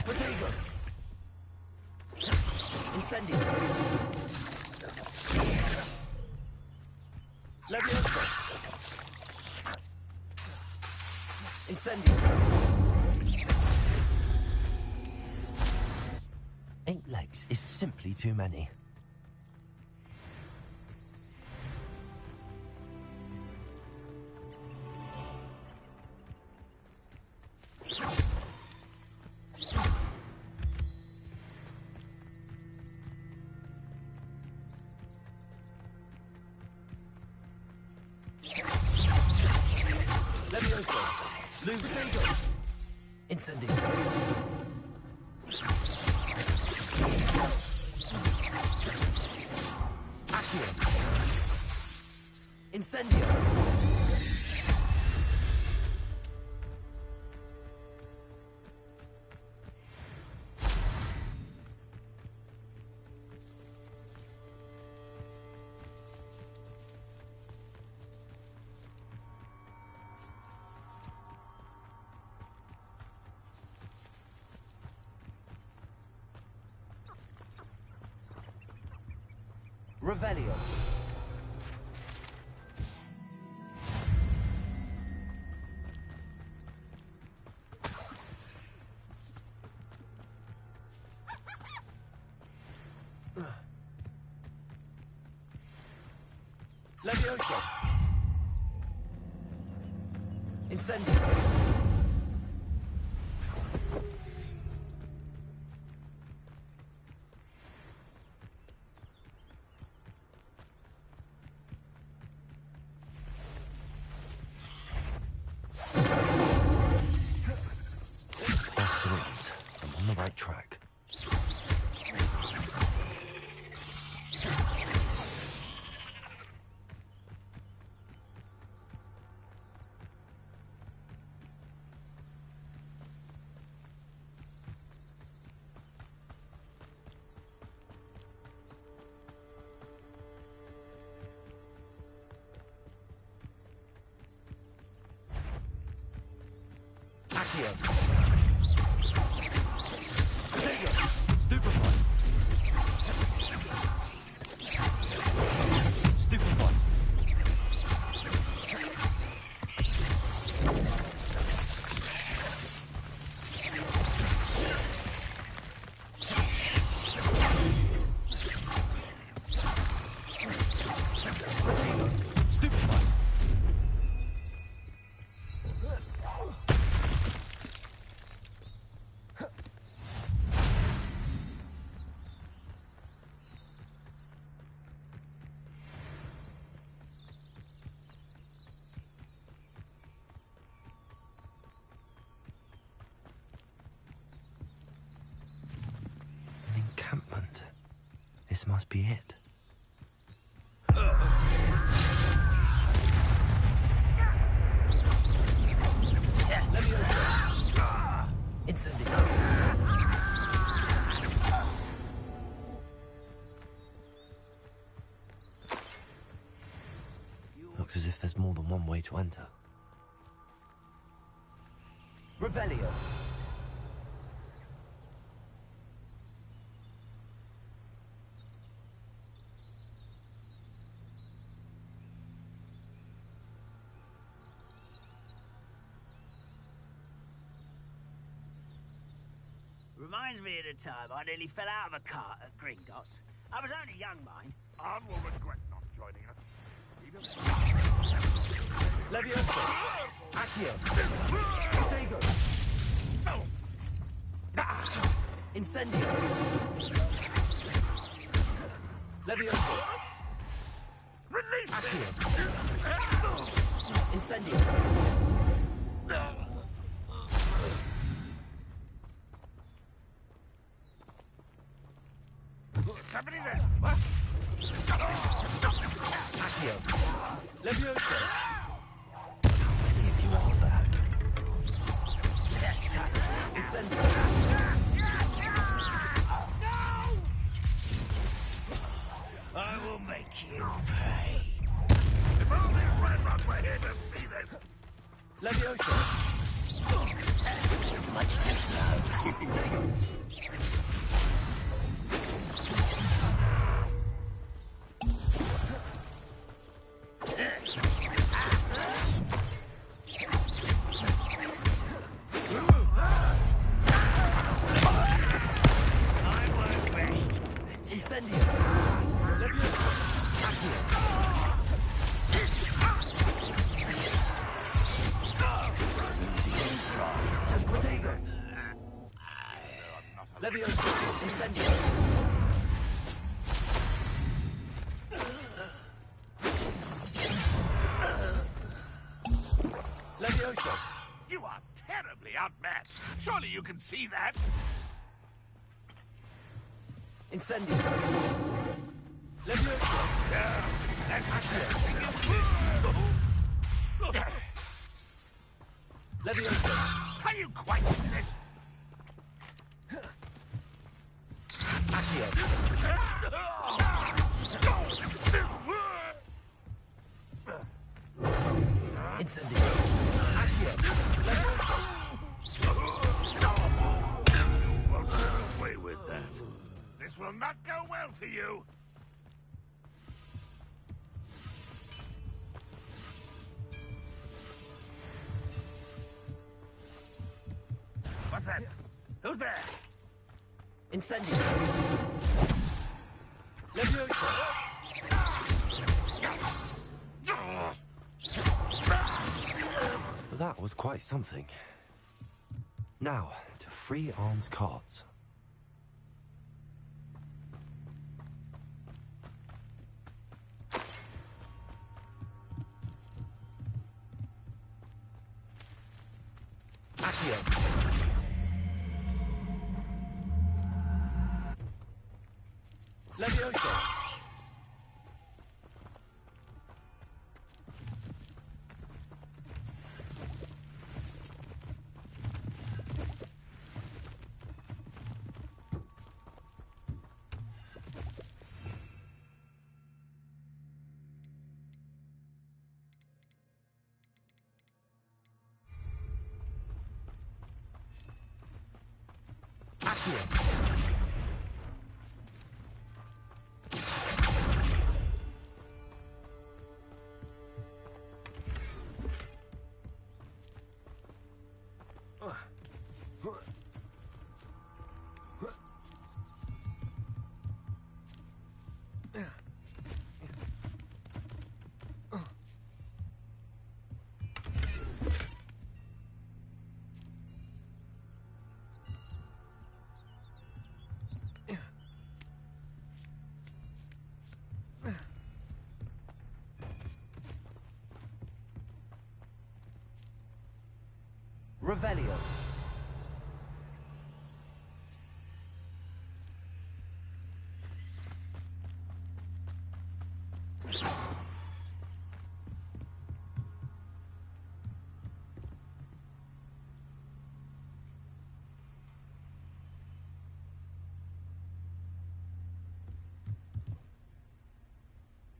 Protego! Incendio! Levioso! Incendio! 8 legs is simply too many. Levioso. Blue potato. Incendio. Accio. Incendio. Revelio. Levioso. Incendio. Past the ruins. I'm on the right track. Accio. Potato. Stupefy. Stupefy. Potato. Stupefy. An encampment. This must be it. Levioso. Incendio. Looks as if there's more than one way to enter. Revelio. Reminds me of the time I nearly fell out of a cart at Gringotts. I was only young, mind. Arn will regret not joining us. Levioso. Accio. Potato. Incendio. Levioso. Release Accio. Incendio. Somebody there. What? Accio. Levioso. Many of you are there. Incendio. I will make you pay. If only Red were here to see this. Levioso. Much too slow. Incendio. Levioso. Accio. Potato. Levioso. Incendio. that? Surely you can see that. Incendio. Leviosa. Leviosa. Are you quite finished? Incendio. You won't get away with that. This will not go well for you. What's that? Who's there? Incendio. Leviosa. That was quite something. Now, to free Arm's cards. Accio. Leviosa. Revelio.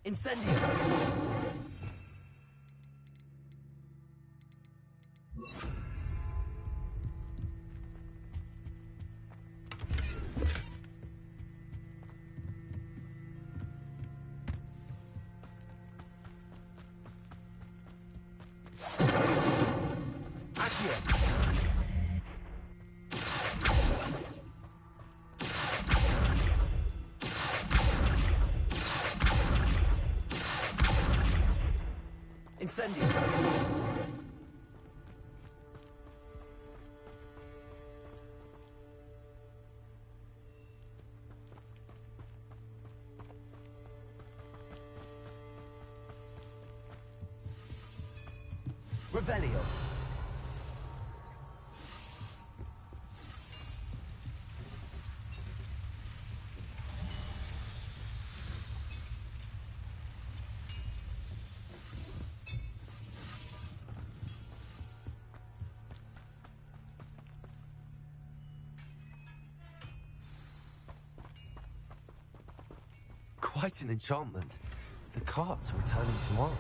Incendio. Incendio. Revelio. Quite an enchantment. The carts are returning tomorrow.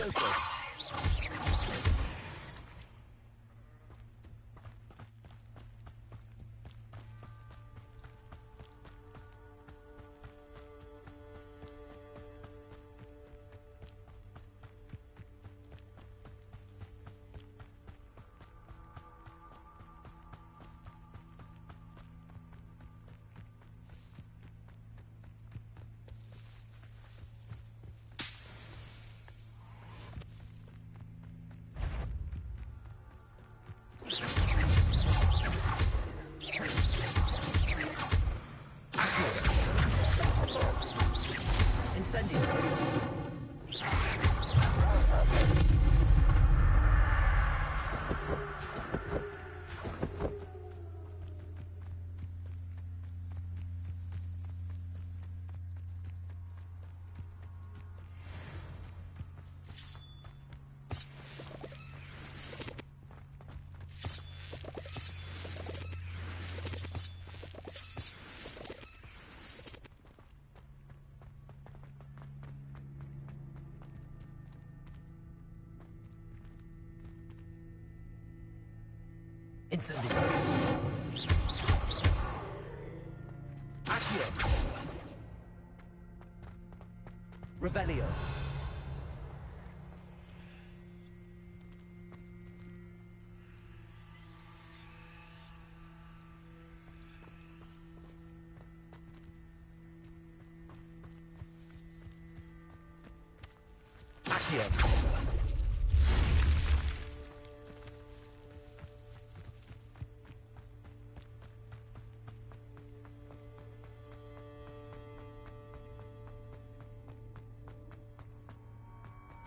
Levioso! Incendio. Accio. Revelio. Accio.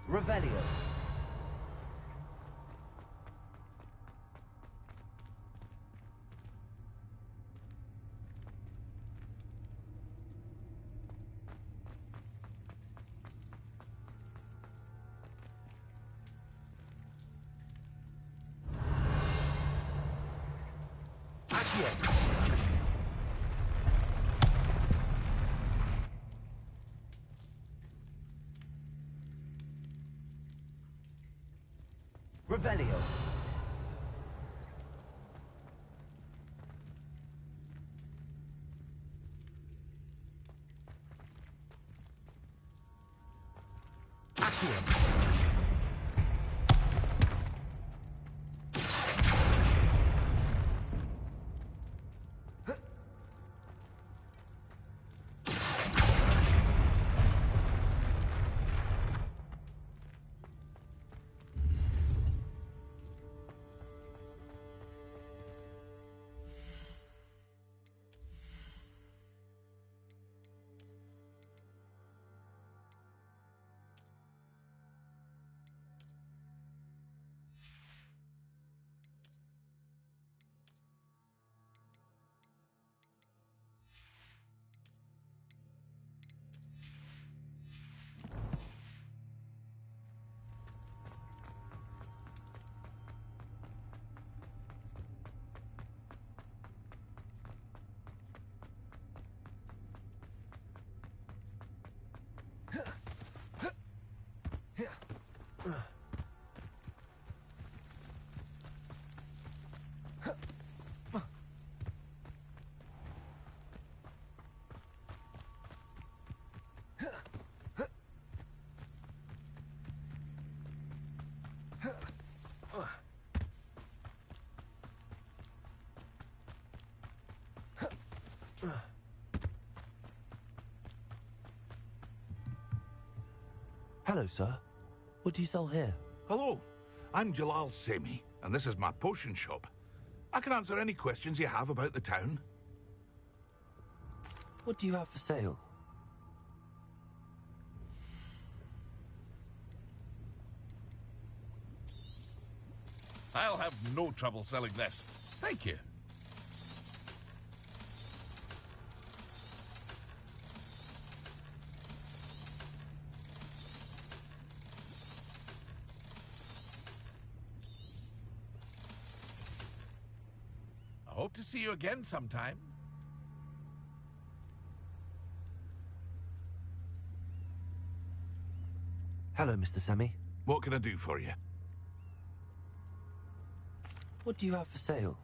Revelio. Accio. Revelio. Accio. Hello, sir. What do you sell here? Hello, I'm Jalal Semi, and this is my potion shop. I can answer any questions you have about the town. What do you have for sale? I'll have no trouble selling this. Thank you. I hope to see you again sometime. Hello, Mr. Semi. What can I do for you? What do you have for sale?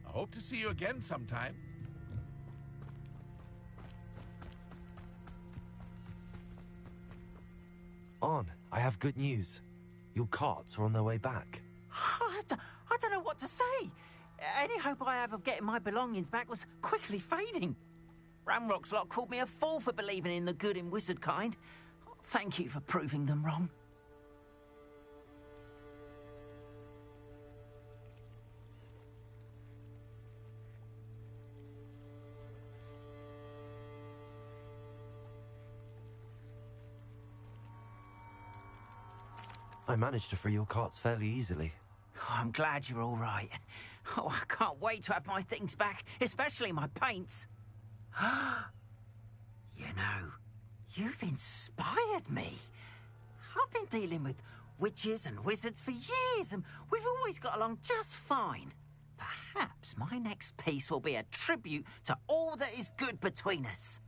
I hope to see you again sometime. On, I have good news. Your carts are on their way back. I don't know what to say. Any hope I have of getting my belongings back was quickly fading. Ramrock's lot called me a fool for believing in the good in wizard kind. Thank you for proving them wrong. I managed to free your carts fairly easily. Oh, I'm glad you're all right. Oh, I can't wait to have my things back, especially my paints. You know, you've inspired me. I've been dealing with witches and wizards for years, and we've always got along just fine. Perhaps my next piece will be a tribute to all that is good between us.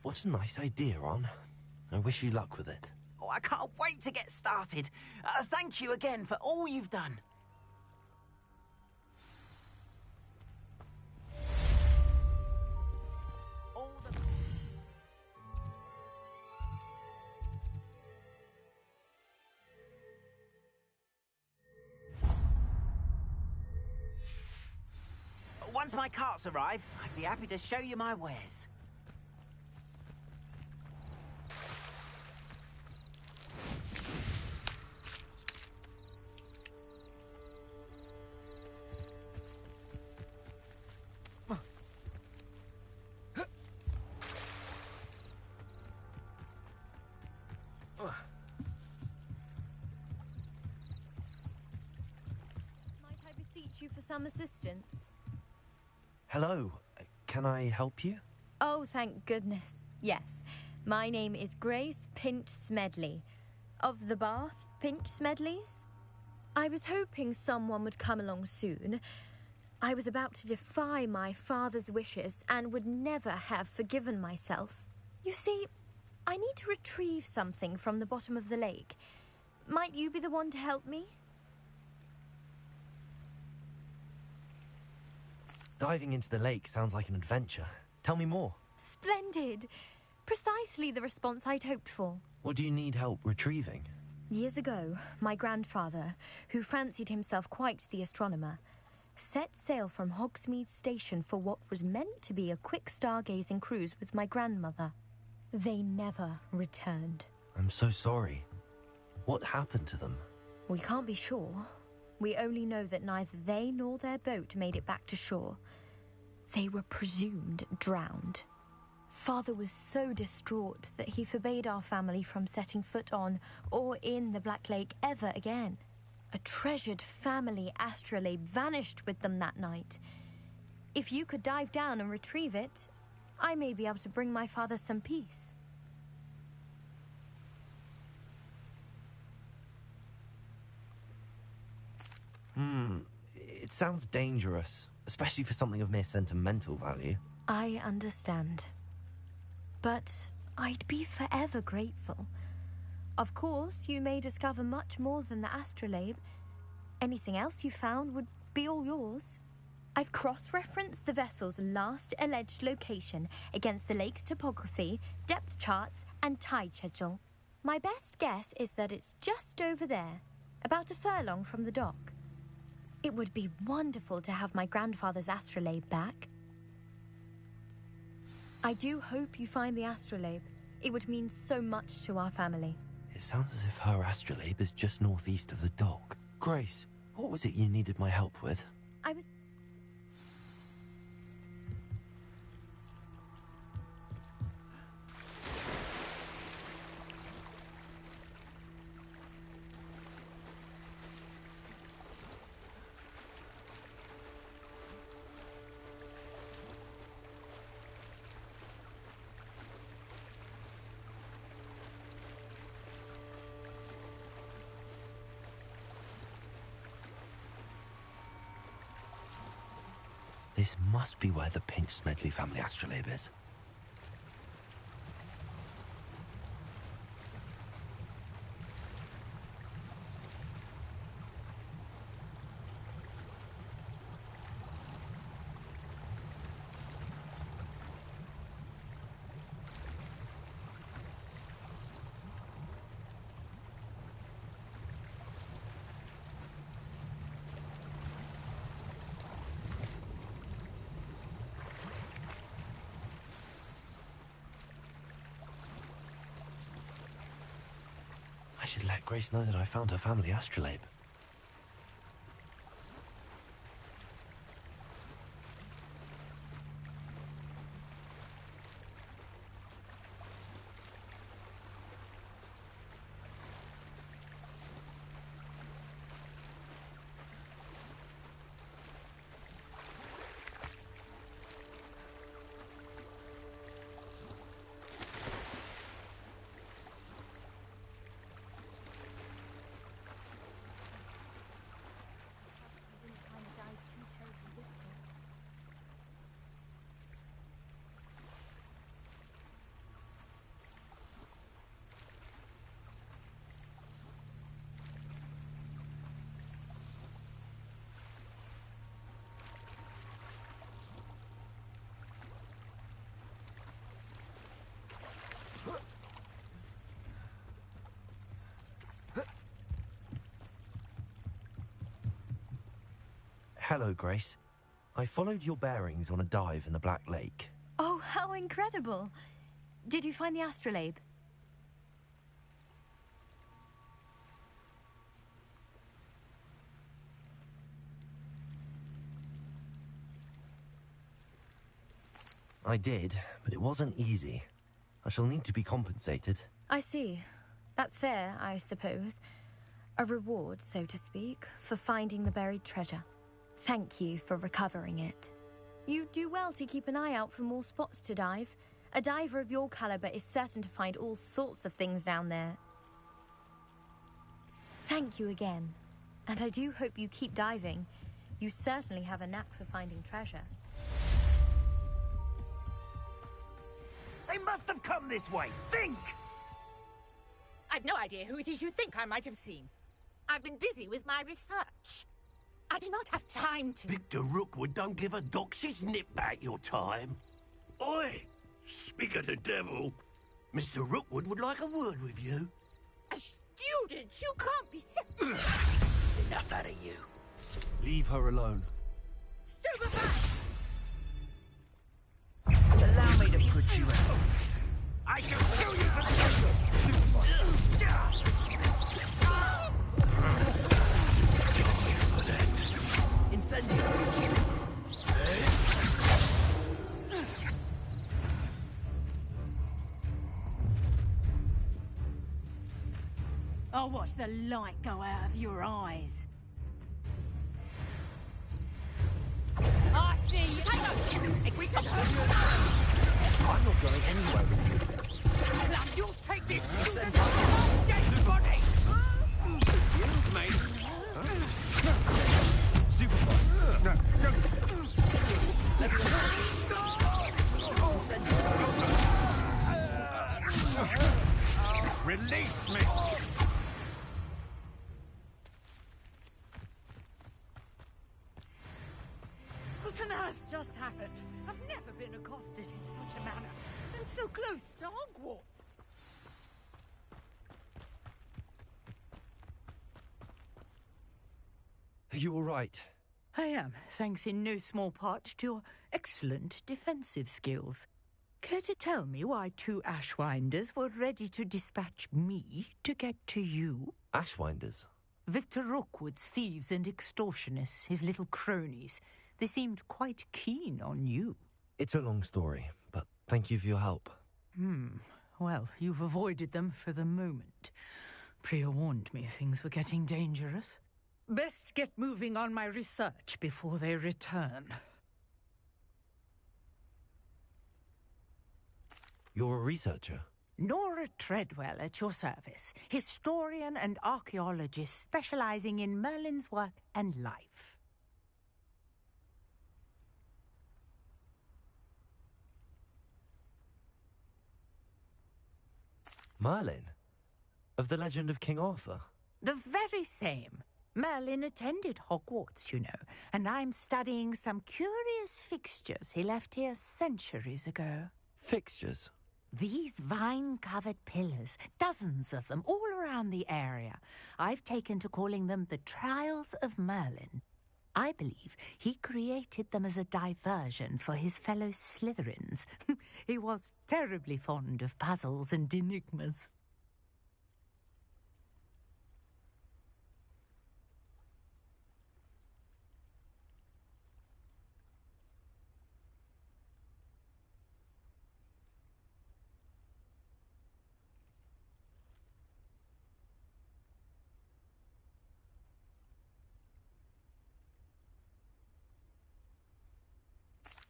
What a nice idea, Ron. I wish you luck with it. Oh, I can't wait to get started. Thank you again for all you've done. Once my carts arrive, I'd be happy to show you my wares. Might I beseech you for some assistance? Hello, can I help you? Oh, thank goodness. Yes. My name is Grace Pinch Smedley, of the Bath Pinch Smedleys. I was hoping someone would come along soon. I was about to defy my father's wishes and would never have forgiven myself. You see, I need to retrieve something from the bottom of the lake. Might you be the one to help me? Diving into the lake sounds like an adventure. Tell me more. Splendid. Precisely the response I'd hoped for. What do you need help retrieving? Years ago, my grandfather, who fancied himself quite the astronomer, set sail from Hogsmeade Station for what was meant to be a quick stargazing cruise with my grandmother. They never returned. I'm so sorry. What happened to them? We can't be sure. We only know that neither they nor their boat made it back to shore. They were presumed drowned. Father was so distraught that he forbade our family from setting foot on or in the Black Lake ever again. A treasured family astrolabe vanished with them that night. If you could dive down and retrieve it, I may be able to bring my father some peace. It sounds dangerous, especially for something of mere sentimental value. I understand. But I'd be forever grateful. Of course, you may discover much more than the astrolabe. Anything else you found would be all yours. I've cross-referenced the vessel's last alleged location against the lake's topography, depth charts, and tide schedule. My best guess is that it's just over there, about a furlong from the dock. It would be wonderful to have my grandfather's astrolabe back. I do hope you find the astrolabe. It would mean so much to our family. It sounds as if her astrolabe is just northeast of the dock. Grace, what was it you needed my help with? I was... This must be where the Pinch Smedley family astrolabe is. I should let Grace know that I found her family astrolabe. Hello, Grace. I followed your bearings on a dive in the Black Lake. Oh, how incredible! Did you find the astrolabe? I did, but it wasn't easy. I shall need to be compensated. I see. That's fair, I suppose. A reward, so to speak, for finding the buried treasure. Thank you for recovering it. You do well to keep an eye out for more spots to dive. A diver of your caliber is certain to find all sorts of things down there. Thank you again. And I do hope you keep diving. You certainly have a knack for finding treasure. They must have come this way. Think! I've no idea who it is you think I might have seen. I've been busy with my research. I do not have time to... Victor Rookwood don't give a doxy's nip back your time. Oi! Speak of the devil. Mr. Rookwood would like a word with you. A student? You can't be... Enough out of you. Leave her alone. Stupefy! Allow me to put you out. I shall kill you for Incendio! I'll watch the light go out of your eyes. I see you. If we come home, I'm not going anywhere with you. now you'll take this student off dead body! you, mate. Release me! What on earth just happened? I've never been accosted in such a manner, and so close to Hogwarts. Are you all right? I am, thanks in no small part to your excellent defensive skills. Care to tell me why two Ashwinders were ready to dispatch me to get to you? Ashwinders? Victor Rookwood's thieves and extortionists, his little cronies. They seemed quite keen on you. It's a long story, but thank you for your help. Well, you've avoided them for the moment. Priya warned me things were getting dangerous. Best get moving on my research before they return. You're a researcher? Nora Treadwell at your service, historian and archaeologist specializing in Merlin's work and life. Merlin? Of the legend of King Arthur? The very same. Merlin attended Hogwarts, you know, and I'm studying some curious fixtures he left here centuries ago. Fixtures? These vine-covered pillars, dozens of them, all around the area. I've taken to calling them the Trials of Merlin. I believe he created them as a diversion for his fellow Slytherins. He was terribly fond of puzzles and enigmas.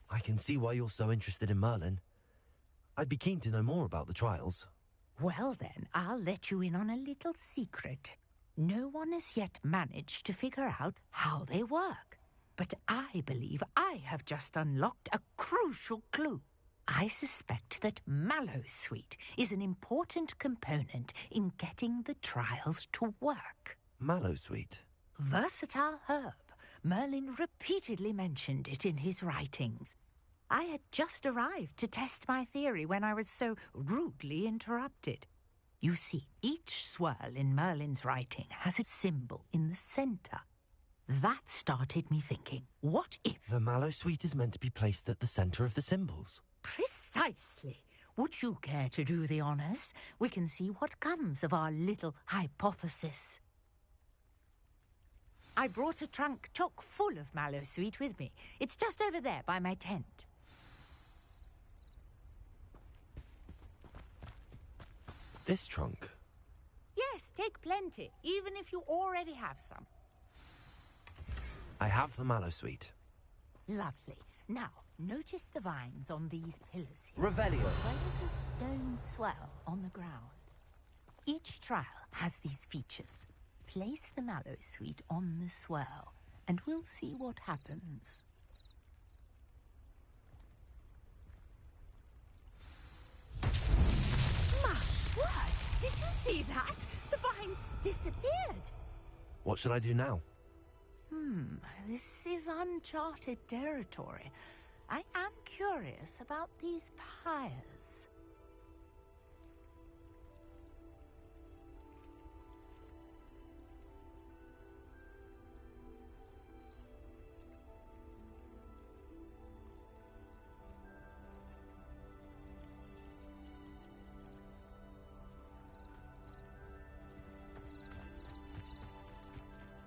I can see why you're so interested in Merlin. I'd be keen to know more about the trials. Well then, I'll let you in on a little secret. No one has yet managed to figure out how they work. But I believe I have just unlocked a crucial clue. I suspect that Mallowsweet is an important component in getting the trials to work. Mallowsweet? Versatile herb. Merlin repeatedly mentioned it in his writings. I had just arrived to test my theory when I was so rudely interrupted. You see, each swirl in Merlin's writing has a symbol in the center. That started me thinking, what if... The Mallowsweet is meant to be placed at the center of the symbols. Precisely. Would you care to do the honors? We can see what comes of our little hypothesis. I brought a trunk chock full of Mallowsweet with me. It's just over there by my tent. This trunk? Yes, take plenty, even if you already have some. I have the Mallowsweet. Lovely. Now, notice the vines on these pillars here. Revelio. Well, there's a stone swell on the ground. Each trial has these features. Place the Mallowsweet on the swell, and we'll see what happens. My word! Did you see that? The vines disappeared! What should I do now? This is uncharted territory. I am curious about these pyres.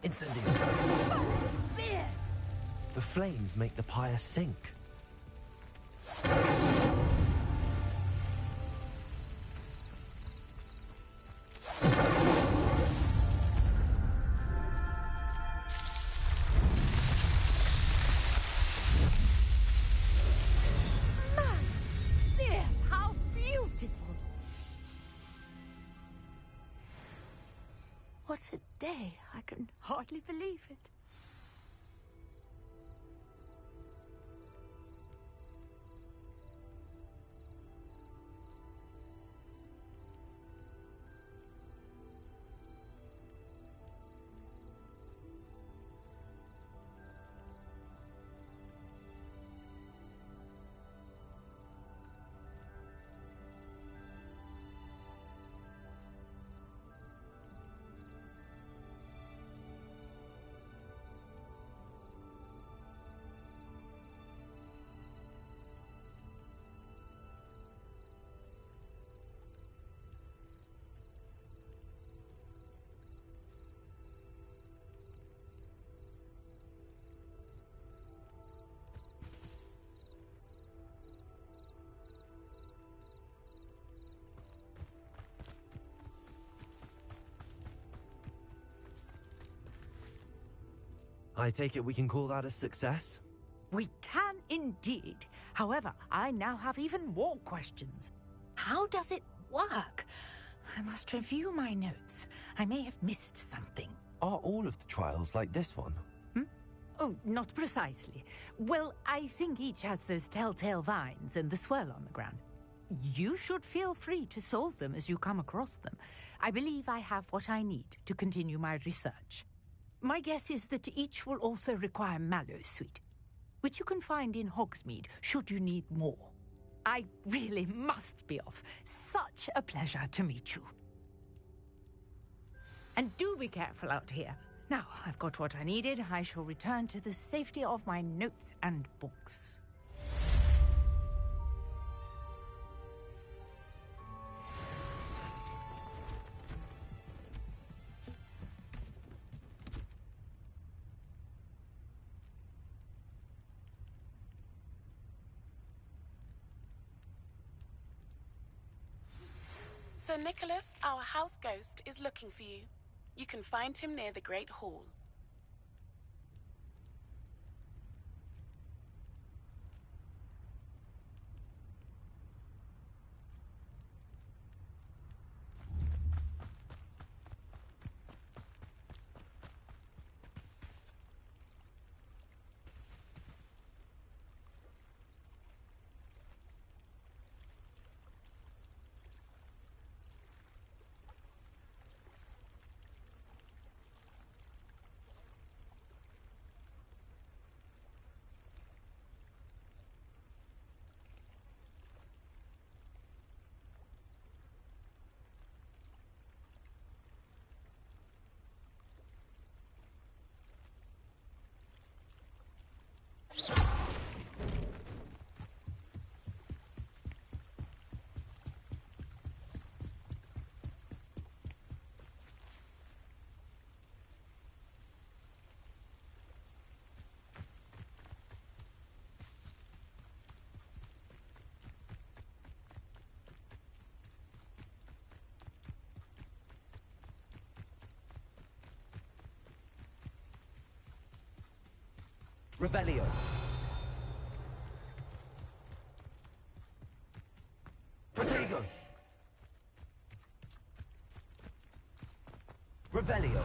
Incendio. Beard! The flames make the pyre sink. Beard, how beautiful! What a day! I can hardly believe it. I take it we can call that a success? We can indeed. However, I now have even more questions. How does it work? I must review my notes. I may have missed something. Are all of the trials like this one? Oh, not precisely. Well, I think each has those telltale vines and the swirl on the ground. you should feel free to solve them as you come across them. I believe I have what I need to continue my research. My guess is that each will also require mallow sweet, which you can find in Hogsmeade should you need more. I really must be off. Such a pleasure to meet you. And do be careful out here. Now, I've got what I needed. I shall return to the safety of my notes and books. Sir Nicholas, our house ghost, is looking for you. You can find him near the Great Hall. Revelio. Protego. Revelio.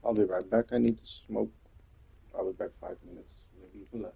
I'll be right back. I need to smoke. I'll be back 5 minutes, maybe even less.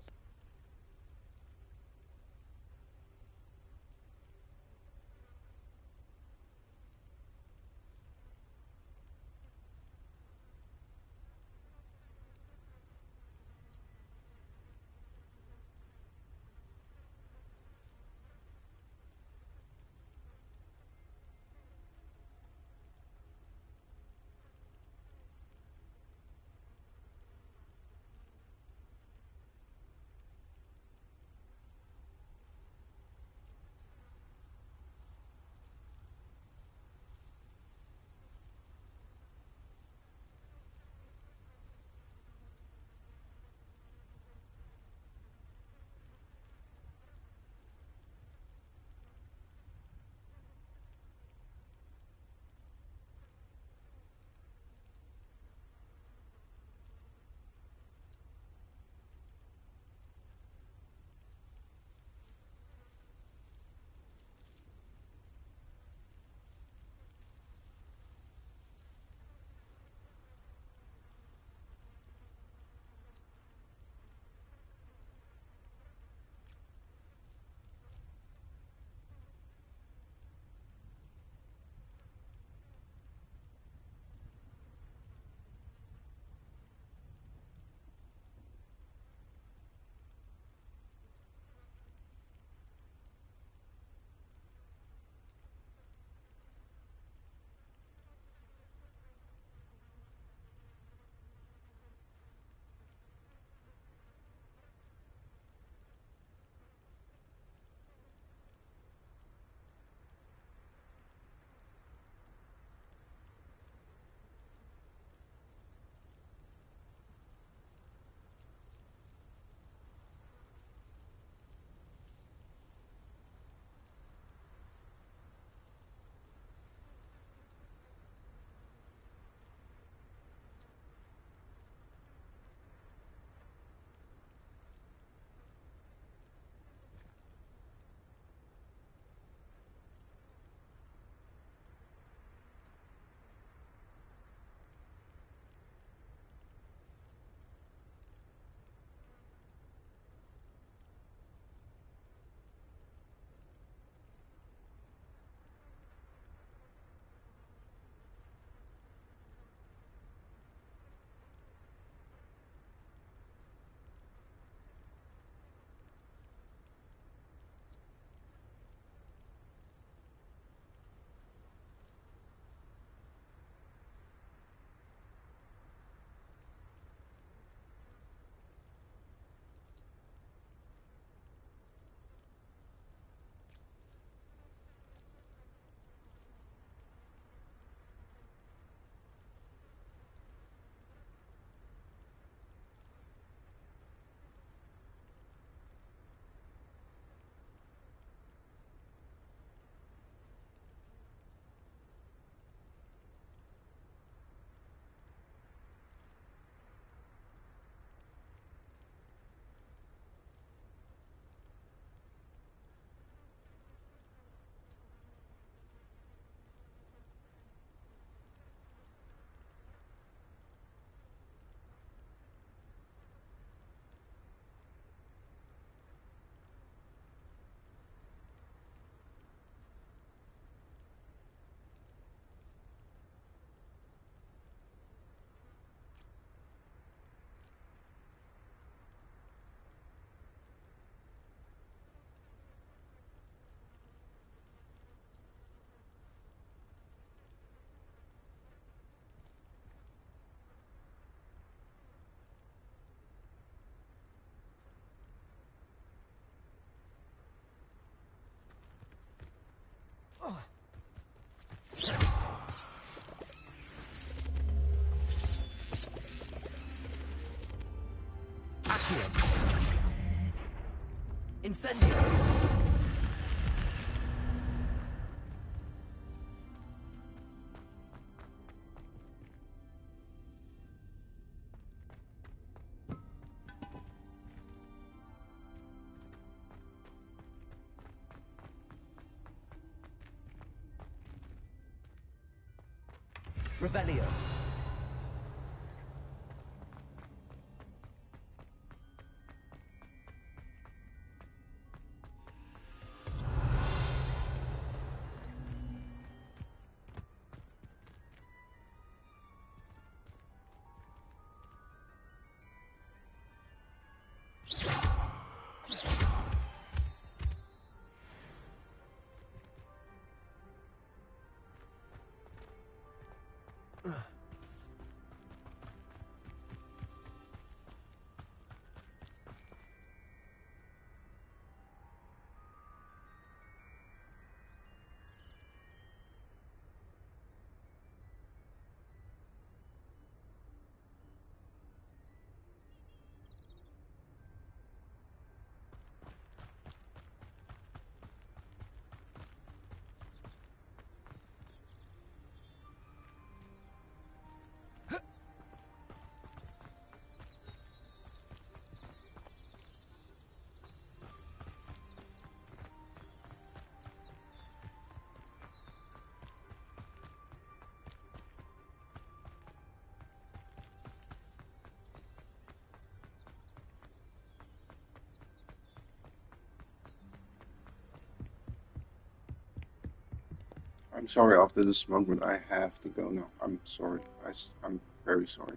Incendio. Revelio. I'm sorry after this moment, I have to go now. I'm sorry. I'm very sorry.